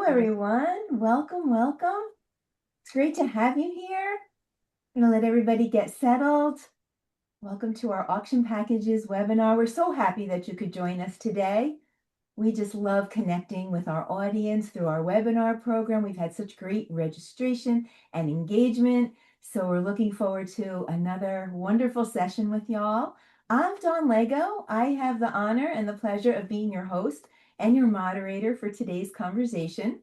everyone. Welcome, welcome. It's great to have you here. I'm going to let everybody get settled. Welcome to our auction packages webinar. We're so happy that you could join us today. We just love connecting with our audience through our webinar program. We've had such great registration and engagement. So we're looking forward to another wonderful session with y'all. I'm Dawn Lego. I have the honor and the pleasure of being your host and your moderator for today's conversation.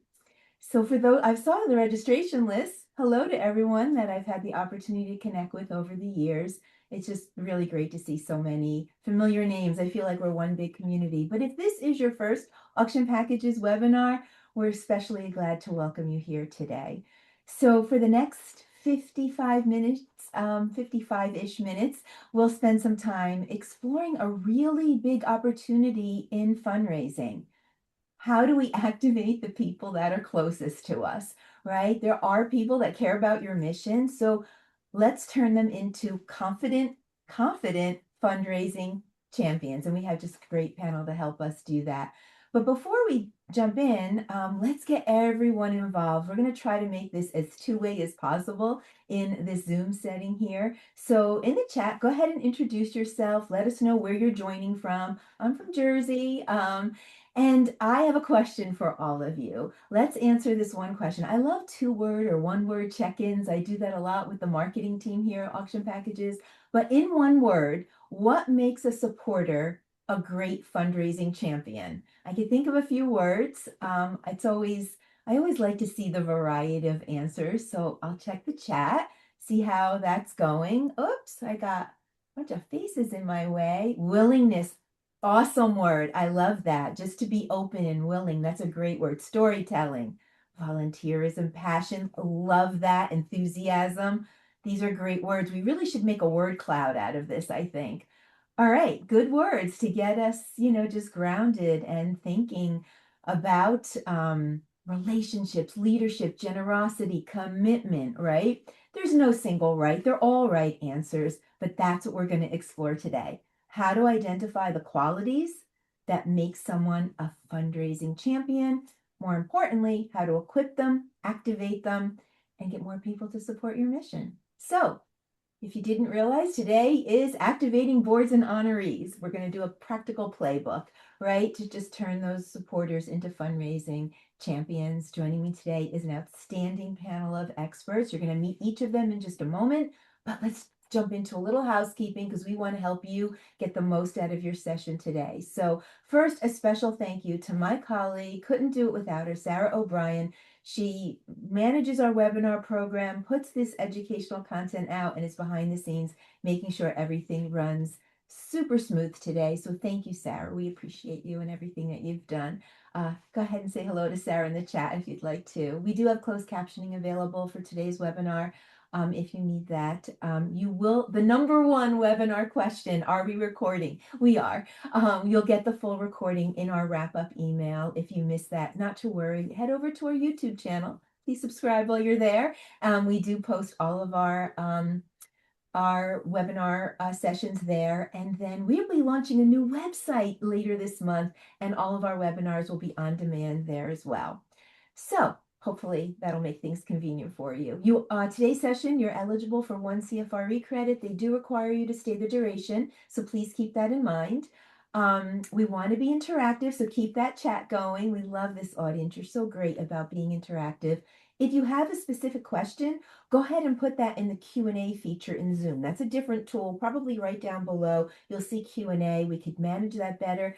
So for those, I saw the registration list. Hello to everyone that I've had the opportunity to connect with over the years. It's just really great to see so many familiar names. I feel like we're one big community. But if this is your first Auction Packages webinar, we're especially glad to welcome you here today. So for the next 55 minutes, 55-ish minutes, we'll spend some time exploring a really big opportunity in fundraising. How do we activate the people that are closest to us, right? There are people that care about your mission. So let's turn them into confident fundraising champions. And we have just a great panel to help us do that. But before we jump in, let's get everyone involved. We're going to try to make this as two-way as possible in this Zoom setting here. So in the chat, go ahead and introduce yourself. Let us know where you're joining from. I'm from Jersey. And I have a question for all of you. Let's answer this one question. I love two-word or one-word check-ins. I do that a lot with the marketing team here at Auction Packages. But in one word, what makes a supporter a great fundraising champion? I can think of a few words. I always like to see the variety of answers. So I'll check the chat, see how that's going. Oops, I got a bunch of faces in my way. Willingness. Awesome word. I love that. Just to be open and willing. That's a great word. Storytelling, volunteerism, passion. Love that. Enthusiasm. These are great words. We really should make a word cloud out of this, I think. All right. Good words to get us, just grounded and thinking about relationships, leadership, generosity, commitment, right? There's no single right. They're all right answers, but that's what we're going to explore today. How to identify the qualities that make someone a fundraising champion. More importantly, how to equip them, activate them, and get more people to support your mission. So, if you didn't realize, today is activating boards and honorees. We're going to do a practical playbook, right, to just turn those supporters into fundraising champions. Joining me today is an outstanding panel of experts. You're going to meet each of them in just a moment, but let's jump into a little housekeeping because we want to help you get the most out of your session today. So first, a special thank you to my colleague, couldn't do it without her, Sarah O'Brien. She manages our webinar program, puts this educational content out, and is behind the scenes making sure everything runs super smooth today. So thank you, Sarah. We appreciate you and everything that you've done. Go ahead and say hello to Sarah in the chat if you'd like to. We do have closed captioning available for today's webinar. If you need that, the number one webinar question, are we recording? We are. You'll get the full recording in our wrap-up email. If you miss that, not to worry, head over to our YouTube channel. Please subscribe while you're there. We do post all of our webinar sessions there. And then we'll be launching a new website later this month, and all of our webinars will be on demand there as well. So hopefully that'll make things convenient for you. Today's session, you're eligible for 1 CFRE credit. They do require you to stay the duration, so please keep that in mind. We want to be interactive, so keep that chat going. We love this audience. You're so great about being interactive. If you have a specific question, go ahead and put that in the Q&A feature in Zoom. That's a different tool, probably right down below. You'll see Q&A. We could manage that better.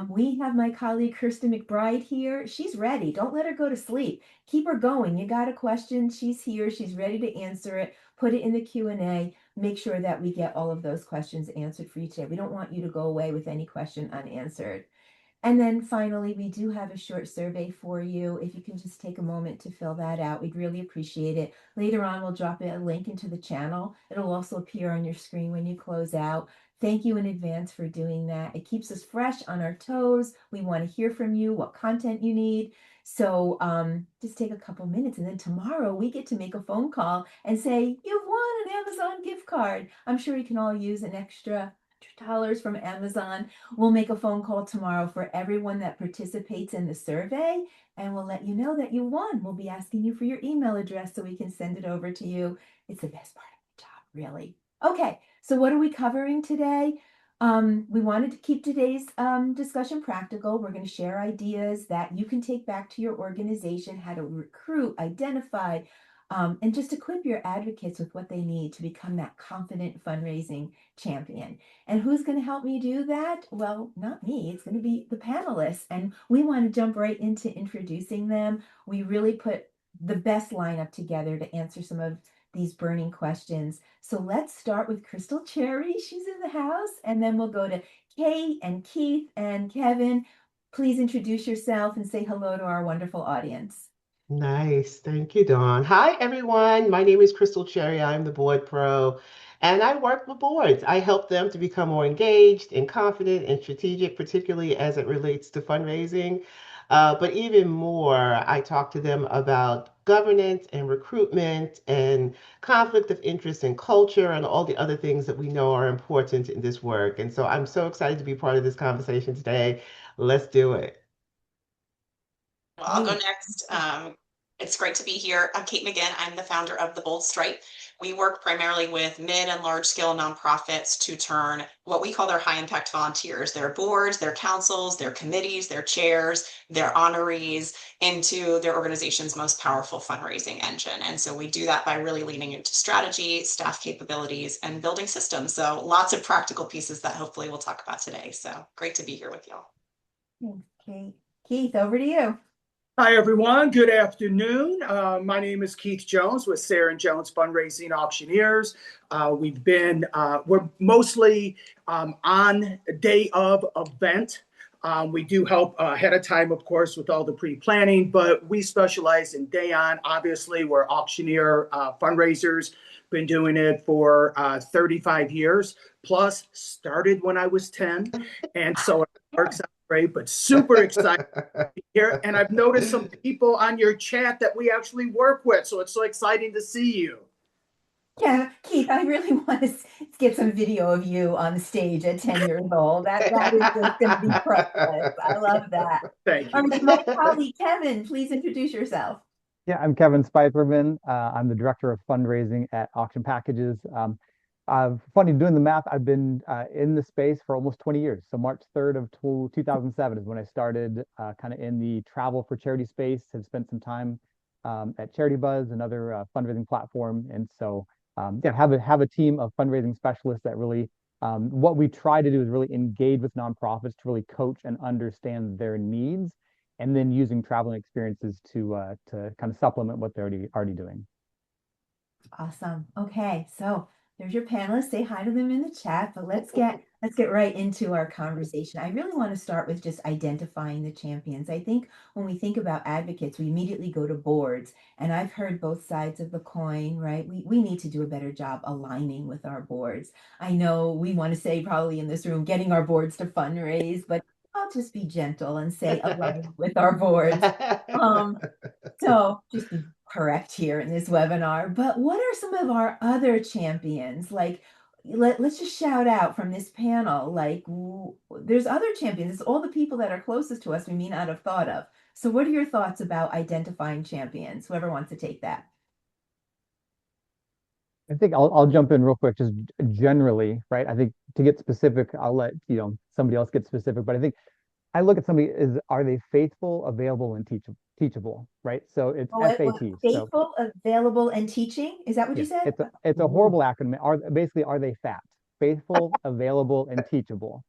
We have my colleague Kirsten McBride here. She's ready. Don't let her go to sleep. Keep her going. You got a question, she's here. She's ready to answer it. Put it in the Q&A. Make sure that we get all of those questions answered for you today. We don't want you to go away with any question unanswered. And then finally, we do have a short survey for you. If you can just take a moment to fill that out, we'd really appreciate it. Later on, we'll drop a link into the channel. It'll also appear on your screen when you close out. Thank you in advance for doing that. It keeps us fresh on our toes. We want to hear from you, what content you need. So just take a couple minutes, and then tomorrow we get to make a phone call and say, you've won an Amazon gift card. I'm sure you can all use an extra $100 from Amazon. We'll make a phone call tomorrow for everyone that participates in the survey, and we'll let you know that you won. We'll be asking you for your email address so we can send it over to you. It's the best part of the job, really. Okay, so what are we covering today? We wanted to keep today's discussion practical. We're going to share ideas that you can take back to your organization, how to recruit, identify, and just equip your advocates with what they need to become that confident fundraising champion. And who's going to help me do that? Well, not me. It's going to be the panelists. And we want to jump right into introducing them. We really put the best lineup together to answer some of these burning questions. So let's start with Crystal Cherry. She's in the house. And then we'll go to Kate and Keith and Kevin. Please introduce yourself and say hello to our wonderful audience. Nice. Thank you, Dawn. Hi, everyone. My name is Crystal Cherry. I'm the board pro, and I work with boards. I help them to become more engaged and confident and strategic, particularly as it relates to fundraising. But even more, I talk to them about governance and recruitment and conflict of interest and culture and all the other things that we know are important in this work. And so I'm so excited to be part of this conversation today. Let's do it. Well, I'll go Great. next. It's great to be here. I'm Kate McGinn. I'm the founder of the Bold Stripe. We work primarily with mid and large scale nonprofits to turn what we call their high impact volunteers, their boards, their councils, their committees, their chairs, their honorees into their organization's most powerful fundraising engine. And so we do that by really leaning into strategy, staff capabilities, and building systems. So lots of practical pieces that hopefully we'll talk about today. So great to be here with y'all. Thanks, Kate. Keith, over to you. Hi, everyone. Good afternoon. My name is Keith Jones with Sarah and Jones Fundraising Auctioneers. We're mostly on day of event. We do help ahead of time, of course, with all the pre-planning, but we specialize in day on. Obviously, we're auctioneer fundraisers. Been doing it for 35 years, plus started when I was 10. And so it works out great, but super excited here. And I've noticed some people on your chat that we actually work with. So it's so exciting to see you. Yeah, Keith, I really want to get some video of you on the stage at 10 years old. That is just going to be priceless. I love that. Thank All you. right, my colleague Kevin, please introduce yourself. Yeah, I'm Kevin Spiperman. I'm the director of fundraising at Auction Packages. Funny doing the math, I've been in the space for almost 20 years. So March 3rd of 2007 is when I started kind of in the travel for charity space. Have spent some time at Charity Buzz, another fundraising platform. And so yeah, have a team of fundraising specialists that really what we try to do is really engage with nonprofits to really coach and understand their needs, and then using traveling experiences to kind of supplement what they're already doing. Awesome. Okay, so there's your panelists. Say hi to them in the chat, but let's get right into our conversation. I really want to start with just identifying the champions. I think when we think about advocates, we immediately go to boards, and I've heard both sides of the coin, right? We need to do a better job aligning with our boards. I know we want to say probably in this room getting our boards to fundraise, but I'll just be gentle and say align with our boards. Um, so just be correct here in this webinar, but what are some of our other champions? Like, let's just shout out from this panel, like there's other champions. It's all the people that are closest to us we may not have thought of. So what are your thoughts about identifying champions? Whoever wants to take that. I think I'll jump in real quick, just generally, right? I think to get specific, I'll let somebody else get specific, but I think I look at somebody as are they faithful, available, and teachable, right? So it's Oh, FAT. So faithful, available, and teaching. Is that what you yeah, said? it's a Ooh. horrible acronym. Are they fat? Faithful, available, and teachable,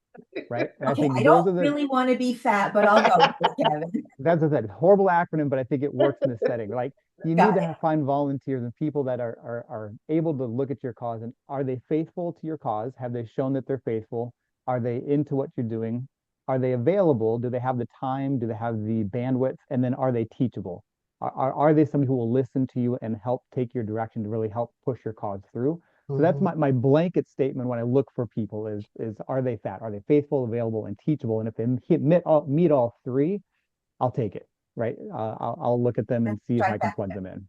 right? And I Okay, I think those don't are the really want to be fat, but I'll go with it, Kevin. that's what I said. Horrible acronym, but I think it works in this setting. Like you need Got to it. find volunteers and people that are able to look at your cause and are they faithful to your cause? Have they shown that they're faithful? Are they into what you're doing? Are they available? Do they have the time? Do they have the bandwidth? And then are they teachable? Are they somebody who will listen to you and help take your direction to really help push your cause through? So that's Mhm. my blanket statement when I look for people is are they fat? Are they faithful, available, and teachable? And if they meet all three, I'll take it, right? I'll look at them and Let's see if try I can that. plug them in.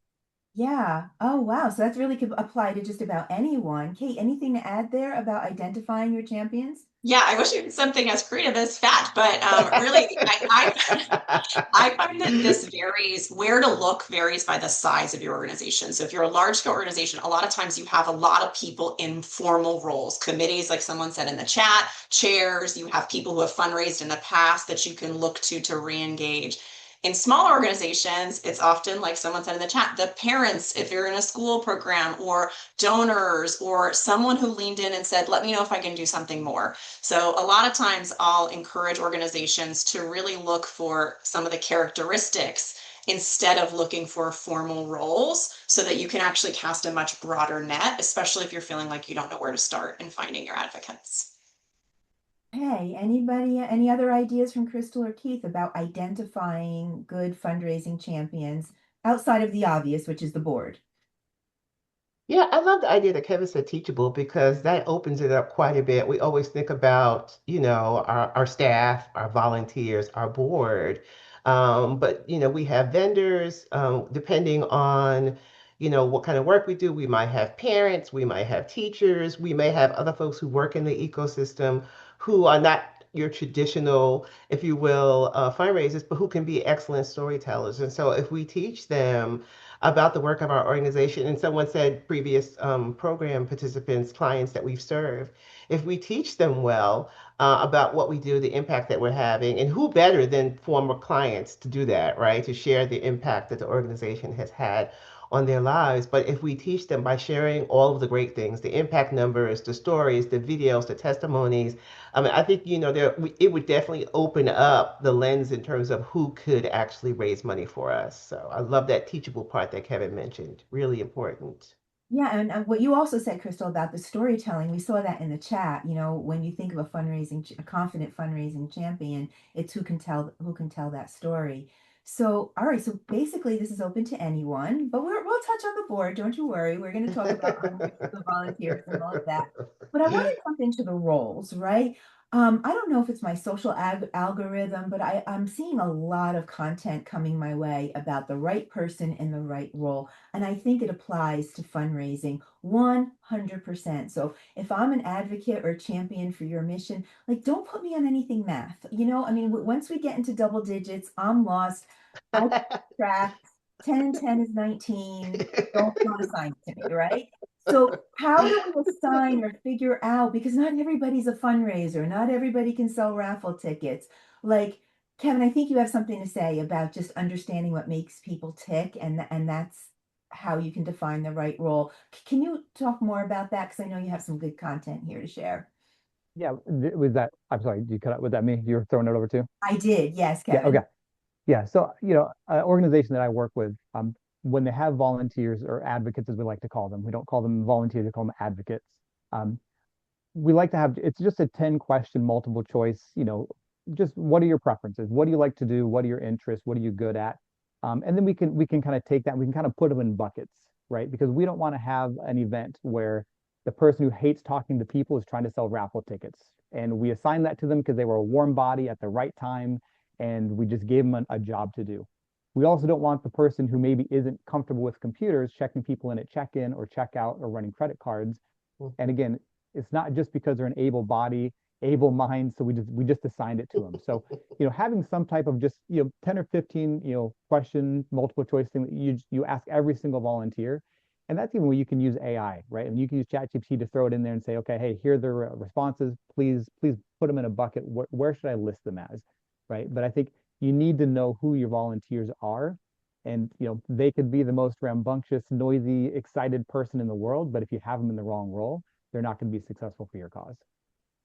Yeah. Oh, wow. So that's really could apply to just about anyone. Kate, anything to add there about identifying your champions? Yeah, I wish it was something as creative as fat, but really, I find that this varies, where to look varies by the size of your organization. So if you're a large scale organization, a lot of times you have a lot of people in formal roles, committees, like someone said in the chat, chairs, you have people who have fundraised in the past that you can look to re-engage. In smaller organizations, it's often like someone said in the chat, the parents, if you're in a school program, or donors, or someone who leaned in and said, let me know if I can do something more. So a lot of times I'll encourage organizations to really look for some of the characteristics instead of looking for formal roles so that you can actually cast a much broader net, especially if you're feeling like you don't know where to start in finding your advocates. Hey, anybody, any other ideas from Crystal or Keith about identifying good fundraising champions outside of the obvious, which is the board? Yeah, I love the idea that Kevin said teachable because that opens it up quite a bit. We always think about, our staff, our volunteers, our board. But, we have vendors, depending on, what kind of work we do. We might have parents, we might have teachers, we may have other folks who work in the ecosystem who are not your traditional, if you will, fundraisers, but who can be excellent storytellers. And so if we teach them, about the work of our organization. And someone said previous program participants, clients that we've served, if we teach them well about what we do, the impact that we're having, and who better than former clients to do that, right? To share the impact that the organization has had on their lives. But if we teach them by sharing all of the great things, the impact numbers, the stories, the videos, the testimonies, I mean, I think, it would definitely open up the lens in terms of who could actually raise money for us. So I love that teachable part that Kevin mentioned. Really important. Yeah, and what you also said, Crystal, about the storytelling, we saw that in the chat. You know, when you think of a confident fundraising champion, it's who can tell that story. So, all right, so basically, this is open to anyone, but we'll touch on the board. Don't you worry. We're going to talk about the volunteers and all of that. But I want to jump into the roles, right? I don't know if it's my social algorithm, but I'm seeing a lot of content coming my way about the right person in the right role. And I think it applies to fundraising 100%. So if I'm an advocate or champion for your mission, like don't put me on anything math. You know, I mean, once we get into double digits, I'm lost. I can't track 10 and 10 is 19. Don't assign it to me, right? So how do we assign or figure out, because not everybody's a fundraiser, not everybody can sell raffle tickets. Like Kevin, I think you have something to say about just understanding what makes people tick, and that's how you can define the right role. Can you talk more about that? Because I know you have some good content here to share. Yeah, was that, I'm sorry, you cut out, was that me? You were throwing it over to? I did, yes, Yeah, okay. Kevin. Yeah, so an organization that I work with, when they have volunteers or advocates, as we like to call them, we don't call them volunteers, we call them advocates. Um, we like to have it's just a 10 question multiple choice, just what are your preferences? What do you like to do? What are your interests? What are you good at? And then we can kind of take that, we can kind of put them in buckets, right? Because we don't want to have an event where the person who hates talking to people is trying to sell raffle tickets. And we assign that to them because they were a warm body at the right time and we just gave them a job to do. We also don't want the person who maybe isn't comfortable with computers checking people in at check-in or check-out or running credit cards. And again, it's not just because they're an able body, able mind, so we just assigned it to them. So, having some type of just 10 or 15 question multiple choice thing that you ask every single volunteer, and that's even where you can use AI, right? And you can use ChatGPT to throw it in there and say, okay, hey, here are the responses. Please put them in a bucket. Where should I list them as, right? But I think you need to know who your volunteers are, and they could be the most rambunctious, noisy, excited person in the world, but if you have them in the wrong role, they're not going to be successful for your cause.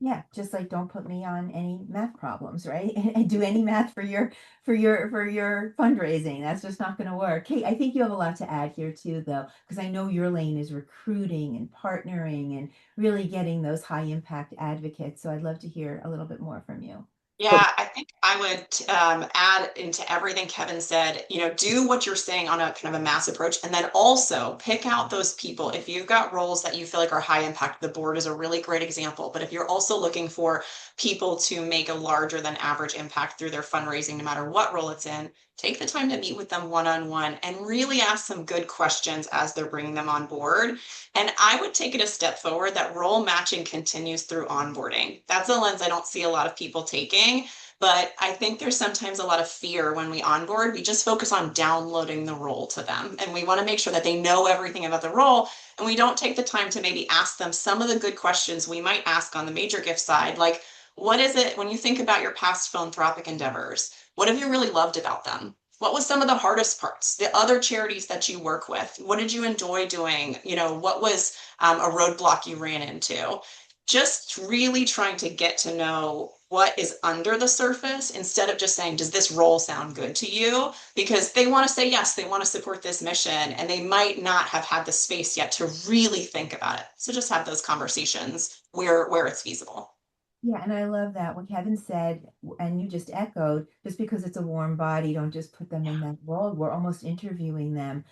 Yeah, just like don't put me on any math problems, right? And do any math for your fundraising. That's just not going to work. Kate, I think you have a lot to add here too, though, because I know your lane is recruiting and partnering and really getting those high impact advocates. So I'd love to hear a little bit more from you. So Yeah, I think I would add into everything Kevin said, do what you're saying on a kind of a mass approach, and then also pick out those people. If you've got roles that you feel like are high impact, the board is a really great example. But if you're also looking for people to make a larger than average impact through their fundraising, no matter what role it's in, take the time to meet with them one-on-one and really ask some good questions as they're bringing them on board. And I would take it a step forward that role matching continues through onboarding. That's a lens I don't see a lot of people taking. But I think there's sometimes a lot of fear when we onboard. We just focus on downloading the role to them. And we want to make sure that they know everything about the role. And we don't take the time to maybe ask them some of the good questions we might ask on the major gift side. Like, what is it when you think about your past philanthropic endeavors? What have you really loved about them? What was some of the hardest parts? The other charities that you work with, what did you enjoy doing? What was a roadblock you ran into? Just really trying to get to know what is under the surface instead of just saying, does this role sound good to you? Because they want to say yes, they want to support this mission, and they might not have had the space yet to really think about it. So just have those conversations where it's feasible. Yeah, and I love that what Kevin said, and you just echoed, just because it's a warm body, don't just put them in that role. We're almost interviewing them,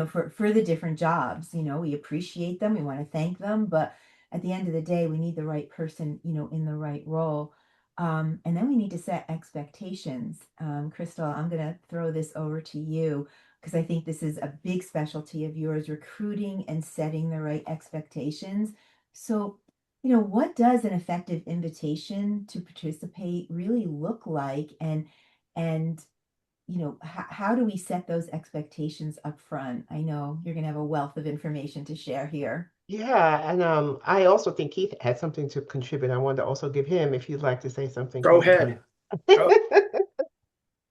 for the different jobs. We appreciate them, we want to thank them, but at the end of the day, we need the right person, in the right role. And then we need to set expectations. Crystal, I'm gonna throw this over to you because I think this is a big specialty of yours, recruiting and setting the right expectations. So what does an effective invitation to participate really look like? And how do we set those expectations up front? I know you're going to have a wealth of information to share here. Yeah, and I also think Keith had something to contribute. I wanted to also give him, if you'd like to say something, Go Keith. ahead. Go.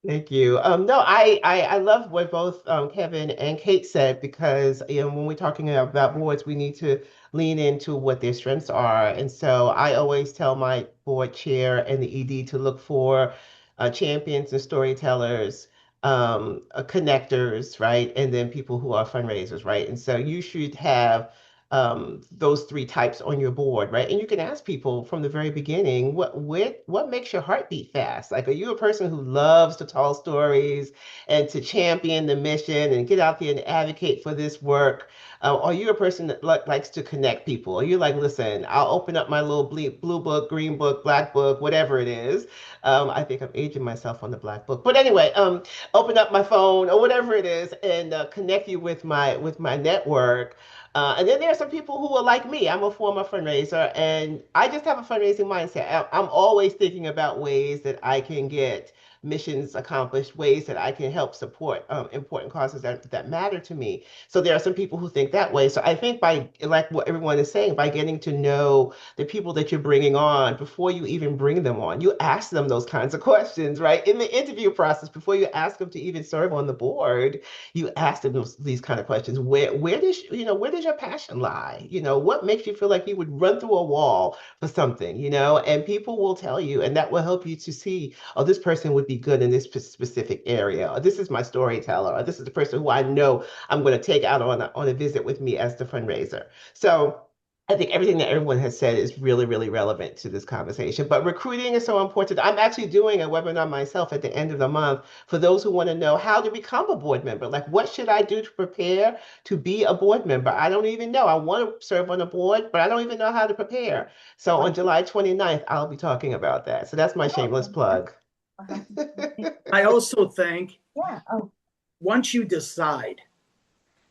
Thank you. No, I love what both Kevin and Kate said because when we're talking about boards, we need to lean into what their strengths are. And so I always tell my board chair and the ED to look for champions and storytellers, connectors, right? And then people who are fundraisers, right? And so you should have those three types on your board, right? And you can ask people from the very beginning, what makes your heart beat fast? Like, are you a person who loves to tell stories and to champion the mission and get out there and advocate for this work? Are you a person that likes to connect people? Are you like, listen, I'll open up my little blue book, green book, black book, whatever it is. I think I'm aging myself on the black book, but anyway, open up my phone or whatever it is and connect you with my network. And then there are some people who are like me. I'm a former fundraiser, and I just have a fundraising mindset. I'm always thinking about ways that I can get missions accomplished, ways that I can help support important causes that matter to me. So there are some people who think that way. So I think by, like what everyone is saying, by getting to know the people that you're bringing on before you even bring them on, you ask them those kinds of questions, right? In the interview process, before you ask them to even serve on the board, you ask them these kind of questions. Where does your passion lie? What makes you feel like you would run through a wall for something? And people will tell you, and that will help you to see, oh, this person would be good in this specific area, or this is my storyteller, or this is the person who I know I'm going to take out on a visit with me as the fundraiser. So I think everything that everyone has said is really, really relevant to this conversation. But recruiting is so important. I'm actually doing a webinar myself at the end of the month for those who want to know how to become a board member. Like, what should I do to prepare to be a board member? I don't even know. I want to serve on a board, but I don't even know how to prepare. So on July 29th, I'll be talking about that. So that's my shameless plug. I'll have to- I also think Yeah. Oh, once you decide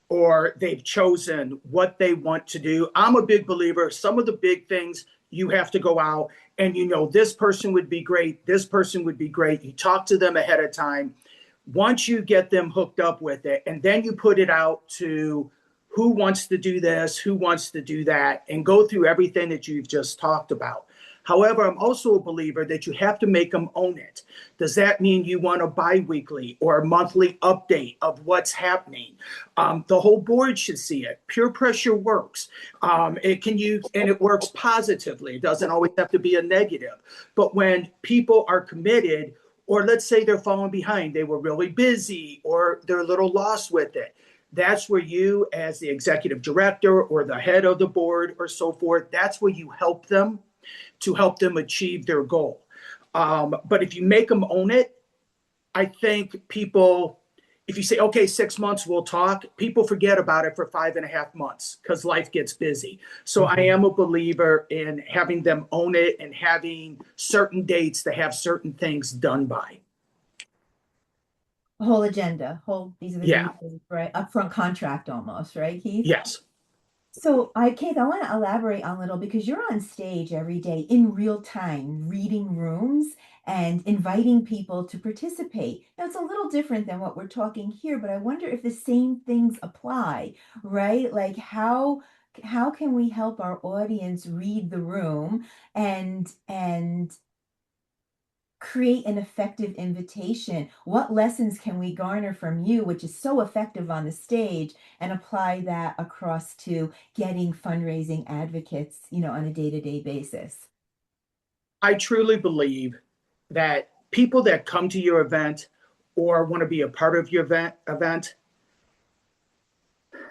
or they've chosen what they want to do, I'm a big believer. Some of the big things you have to go out and this person would be great. This person would be great. You talk to them ahead of time. Once you get them hooked up with it, and then you put it out to who wants to do this, who wants to do that, and go through everything that you've just talked about. However, I'm also a believer that you have to make them own it. Does that mean you want a biweekly or a monthly update of what's happening? The whole board should see it. Peer pressure works. It works positively. It doesn't always have to be a negative. But when people are committed, or let's say they're falling behind, they were really busy, or they're a little lost with it. That's where you, as the executive director or the head of the board or so forth, that's where you help them to help them achieve their goal. But if you make them own it, I think people, if you say, okay, 6 months we'll talk, people forget about it for 5.5 months because life gets busy. So I am a believer in having them own it and having certain dates to have certain things done by. Whole agenda, these are the Yeah. dates, right? Upfront contract almost, right, Keith? Yes. So, Keith, I want to elaborate on a little because you're on stage every day in real time, reading rooms and inviting people to participate. Now, it's a little different than what we're talking here, but I wonder if the same things apply, right? Like how can we help our audience read the room and create an effective invitation? What lessons can we garner from you, which is so effective on the stage, and apply that across to getting fundraising advocates, on a day-to-day basis? I truly believe that people that come to your event or want to be a part of your event,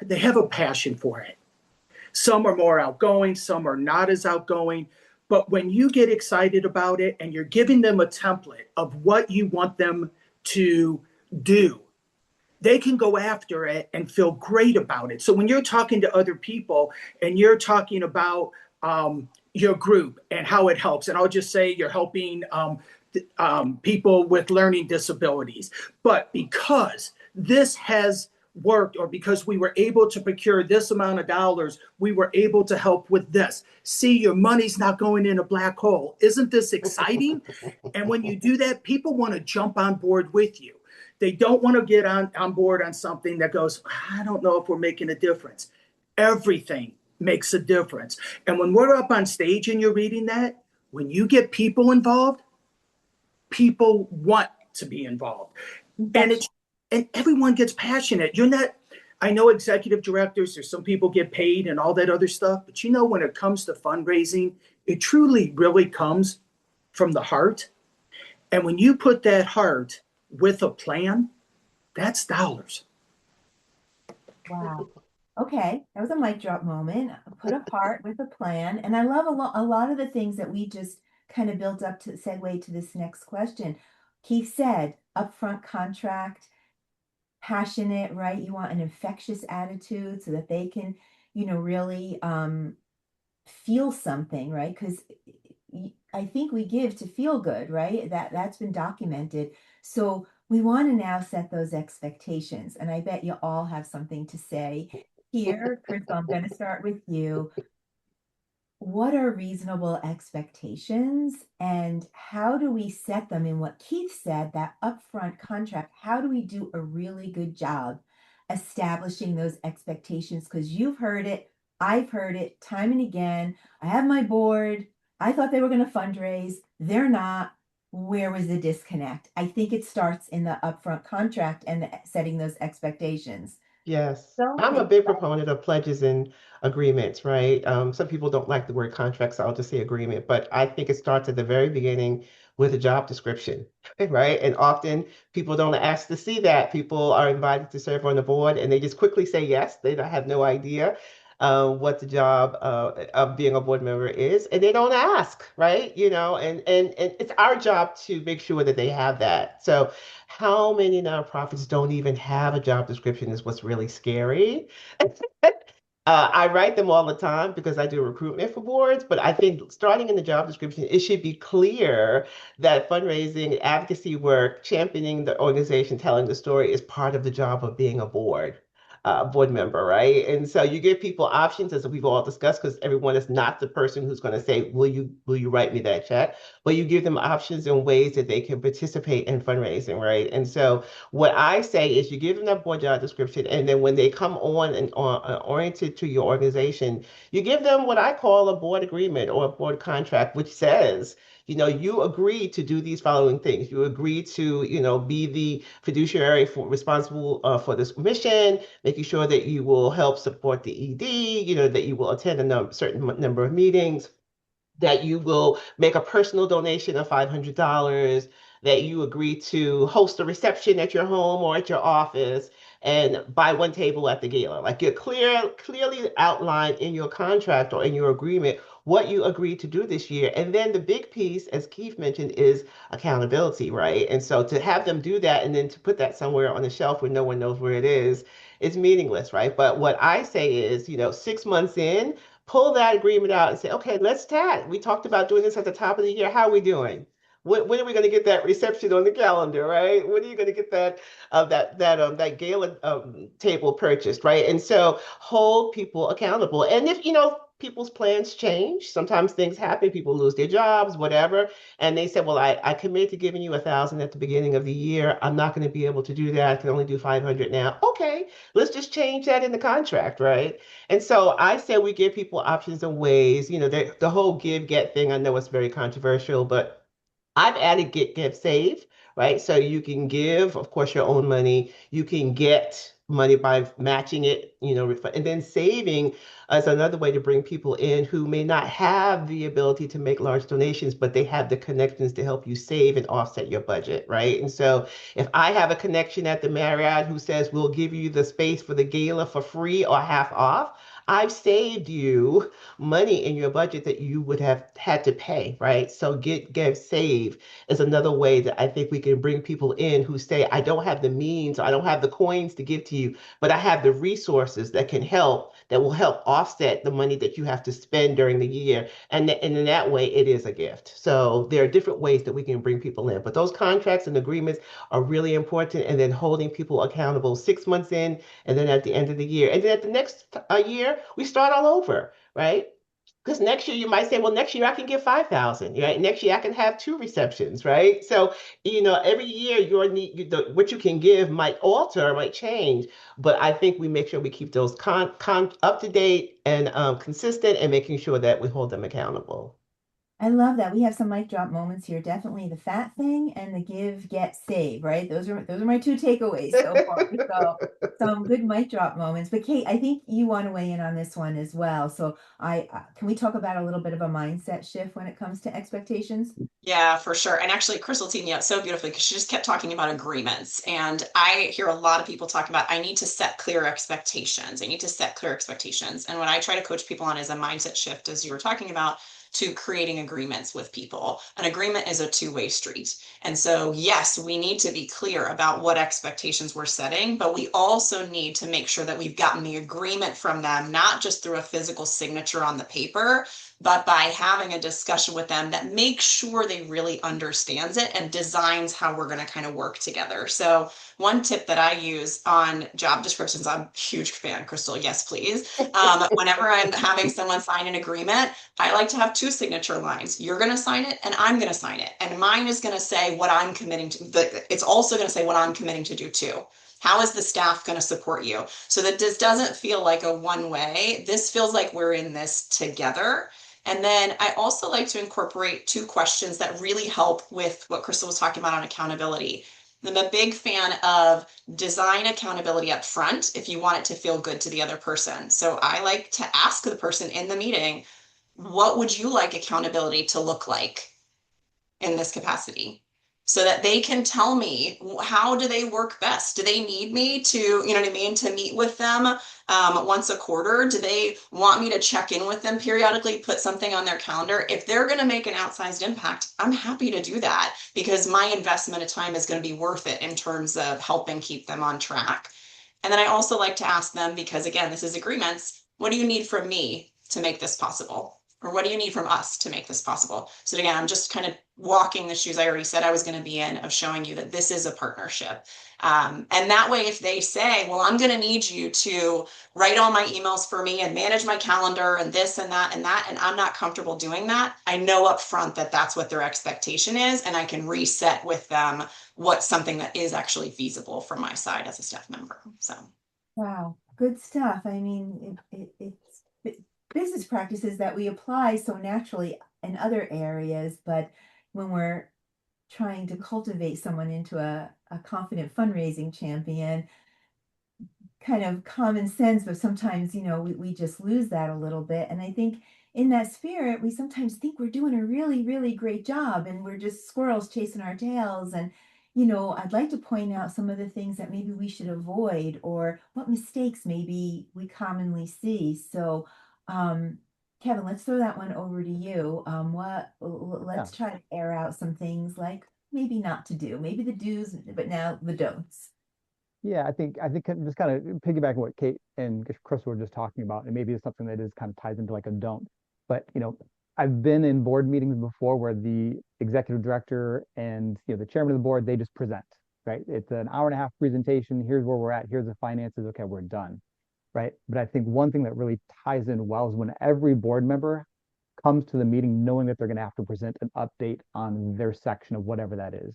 they have a passion for it. Some are more outgoing, some are not as outgoing. But when you get excited about it and you're giving them a template of what you want them to do, they can go after it and feel great about it. So when you're talking to other people and you're talking about your group and how it helps, and I'll just say you're helping people with learning disabilities, but because this has worked, or because we were able to procure this amount of dollars, we were able to help with this. See, your money's not going in a black hole. Isn't this exciting? And when you do that, people want to jump on board with you. They don't want to get on board on something that goes, I don't know if we're making a difference. Everything makes a difference. And when we're up on stage and you're reading that, when you get people involved, people want to be involved. And everyone gets passionate. You're not, I know executive directors or some people get paid and all that other stuff, but when it comes to fundraising, it truly really comes from the heart. And when you put that heart with a plan, that's dollars. Wow. Okay, that was a mic drop moment. Put a heart with a plan. And I love a lot of the things that we just kind of built up to segue to this next question. Keith said upfront contract, passionate, right? You want an infectious attitude so that they can, really feel something, right? Because I think we give to feel good, right? That's been documented. So we want to now set those expectations. And I bet you all have something to say here. Crystal, I'm going to start with you. What are reasonable expectations and how do we set them in what Keith said, that upfront contract? How do we do a really good job establishing those expectations? Because you've heard it, I've heard it time and again. I have my board. I thought they were going to fundraise. They're not. Where was the disconnect? I think it starts in the upfront contract and setting those expectations. Yes, So I'm a take big proponent of pledges and agreements, right? Some people don't like the word contract, so I'll just say agreement, but I think it starts at the very beginning with a job description, right? And often people don't ask to see that. People are invited to serve on the board and they just quickly say yes. They don't have no idea what the job of being a board member is, and they don't ask, right? And it's our job to make sure that they have that. So how many nonprofits don't even have a job description is what's really scary. I write them all the time because I do recruitment for boards, but I think starting in the job description, it should be clear that fundraising, advocacy work, championing the organization, telling the story is part of the job of being a board member, right? And so you give people options, as we've all discussed, because everyone is not the person who's going to say, will you write me that check? But you give them options and ways that they can participate in fundraising, right? And so what I say is you give them that board job description, and then when they come on and oriented to your organization, you give them what I call a board agreement or a board contract, which says, you agree to do these following things. You agree to, be the fiduciary responsible for this mission, making sure that you will help support the ED, that you will attend a certain number of meetings, that you will make a personal donation of $500, that you agree to host a reception at your home or at your office and buy one table at the gala. Like you're clearly outlined in your contract or in your agreement what you agreed to do this year. And then the big piece, as Keith mentioned, is accountability, right? And so to have them do that and then to put that somewhere on the shelf where no one knows where it is meaningless, right? But what I say is, 6 months in, pull that agreement out and say, okay, let's chat. We talked about doing this at the top of the year. How are we doing? When are we going to get that reception on the calendar, right? When are you going to get that gala table purchased, right? And so hold people accountable. And if people's plans change, sometimes things happen, people lose their jobs, whatever, and they said, well, I committed to giving you 1,000 at the beginning of the year. I'm not going to be able to do that. I can only do 500 now. Okay, let's just change that in the contract, right? And so I say we give people options and ways. The whole give get thing. I know it's very controversial, but I've added get, give, save, right? So you can give, of course, your own money. You can get money by matching it, and then saving is another way to bring people in who may not have the ability to make large donations, but they have the connections to help you save and offset your budget, right? And so if I have a connection at the Marriott who says we'll give you the space for the gala for free or half off, I've saved you money in your budget that you would have had to pay, right? So get, give, save is another way that I think we can bring people in who say, I don't have the means, or I don't have the coins to give to you, but I have the resources that can help, that will help offset the money that you have to spend during the year. And in that way, it is a gift. So there are different ways that we can bring people in, but those contracts and agreements are really important. And then holding people accountable 6 months in, and then at the end of the year. And then at the next year, we start all over, right? Because next year you might say, well, next year I can give 5,000, right? Next year I can have two receptions, right? So, every year your need, what you can give might alter, might change, but I think we make sure we keep those up to date and consistent, and making sure that we hold them accountable. I love that. We have some mic drop moments here. Definitely the fat thing and the give, get, save, right? Those are my two takeaways so far. So some good mic drop moments. But Kate, I think you want to weigh in on this one as well. So I can we talk about a little bit of a mindset shift when it comes to expectations? Yeah, for sure. And actually, Crystal teed me up so beautifully because she just kept talking about agreements. And I hear a lot of people talking about, I need to set clear expectations. I need to set clear expectations. And what I try to coach people on is a mindset shift, as you were talking about, to creating agreements with people. An agreement is a two-way street. And so, yes, we need to be clear about what expectations we're setting, but we also need to make sure that we've gotten the agreement from them, not just through a physical signature on the paper, but by having a discussion with them that makes sure they really understands it and designs how we're going to kind of work together. So one tip that I use on job descriptions, I'm a huge fan, Crystal, yes, please. Whenever I'm having someone sign an agreement, I like to have two signature lines. You're going to sign it and I'm going to sign it. And mine is going to say what I'm committing to. It's also going to say what I'm committing to do too. How is the staff going to support you? So that this doesn't feel like a one way. This feels like we're in this together. And then I also like to incorporate two questions that really help with what Crystal was talking about on accountability. I'm a big fan of design accountability up front if you want it to feel good to the other person. So I like to ask the person in the meeting, what would you like accountability to look like in this capacity? So that they can tell me, how do they work best? Do they need me to, you know what I mean, to meet with them once a quarter? Do they want me to check in with them periodically, put something on their calendar? If they're going to make an outsized impact, I'm happy to do that because my investment of time is going to be worth it in terms of helping keep them on track. And then I also like to ask them, because again, this is agreements, what do you need from me to make this possible? Or what do you need from us to make this possible? So again, I'm just kind of walking the shoes I already said I was going to be in, of showing you that this is a partnership. And that way, if they say, well, I'm going to need you to write all my emails for me and manage my calendar and this and that, and I'm not comfortable doing that, I know up front that that's what their expectation is, and I can reset with them what's something that is actually feasible from my side as a staff member. So. Wow, good stuff. I mean, it's business practices that we apply so naturally in other areas, but when we're trying to cultivate someone into a confident fundraising champion, kind of common sense, but sometimes, we just lose that a little bit. And I think in that spirit, we sometimes think we're doing a really, really great job and we're just squirrels chasing our tails. And, I'd like to point out some of the things that maybe we should avoid or what mistakes maybe we commonly see. So, um, Kevin, let's throw that one over to you. Yeah. Let's try to air out some things like maybe not to do, maybe the do's, but now the don'ts. Yeah, I think just kind of piggyback on what Kate and Chris were just talking about, and maybe it's something that is kind of ties into like a don't. But I've been in board meetings before where the executive director and the chairman of the board, they just present, right? It's an hour and a half presentation. Here's where we're at. Here's the finances. Okay, we're done, right? But I think one thing that really ties in well is when every board member comes to the meeting knowing that they're going to have to present an update on their section of whatever that is,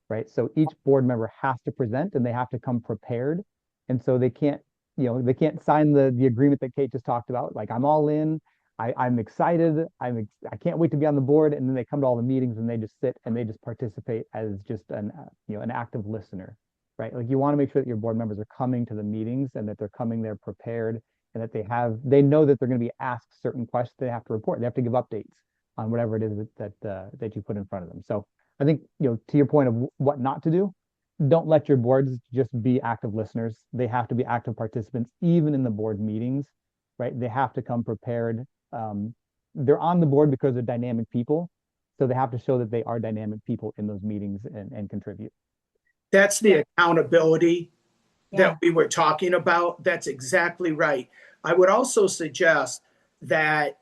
right? So each board member has to present and they have to come prepared. And so they can't sign the agreement that Kate just talked about. Like, I'm all in. I'm excited. I can't wait to be on the board. And then they come to all the meetings and they just sit and they just participate as just an active listener, right? Like, you want to make sure that your board members are coming to the meetings and that they're coming there prepared and that they know that they're going to be asked certain questions. They have to report. They have to give updates on whatever it is that you put in front of them. So I think, to your point of what not to do, don't let your boards just be active listeners. They have to be active participants, even in the board meetings, right? They have to come prepared. They're on the board because they're dynamic people. So they have to show that they are dynamic people in those meetings and contribute. That's the Yeah. accountability Yeah. that we were talking about. That's exactly right. I would also suggest that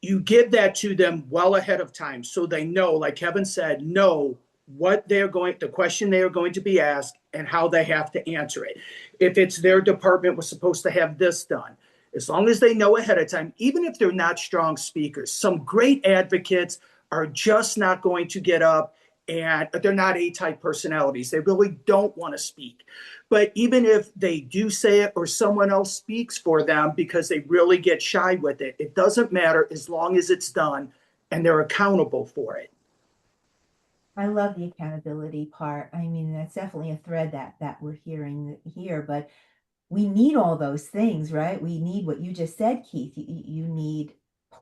you give that to them well ahead of time so they know, like Kevin said, know the question they are going to be asked and how they have to answer it. If it's their department was supposed to have this done, as long as they know ahead of time, even if they're not strong speakers, some great advocates are just not going to get up, and they're not A-type personalities. They really don't want to speak. But even if they do say it or someone else speaks for them because they really get shy with it, it doesn't matter as long as it's done and they're accountable for it. I love the accountability part. I mean, that's definitely a thread that we're hearing here, but we need all those things, right? We need what you just said, Keith. You need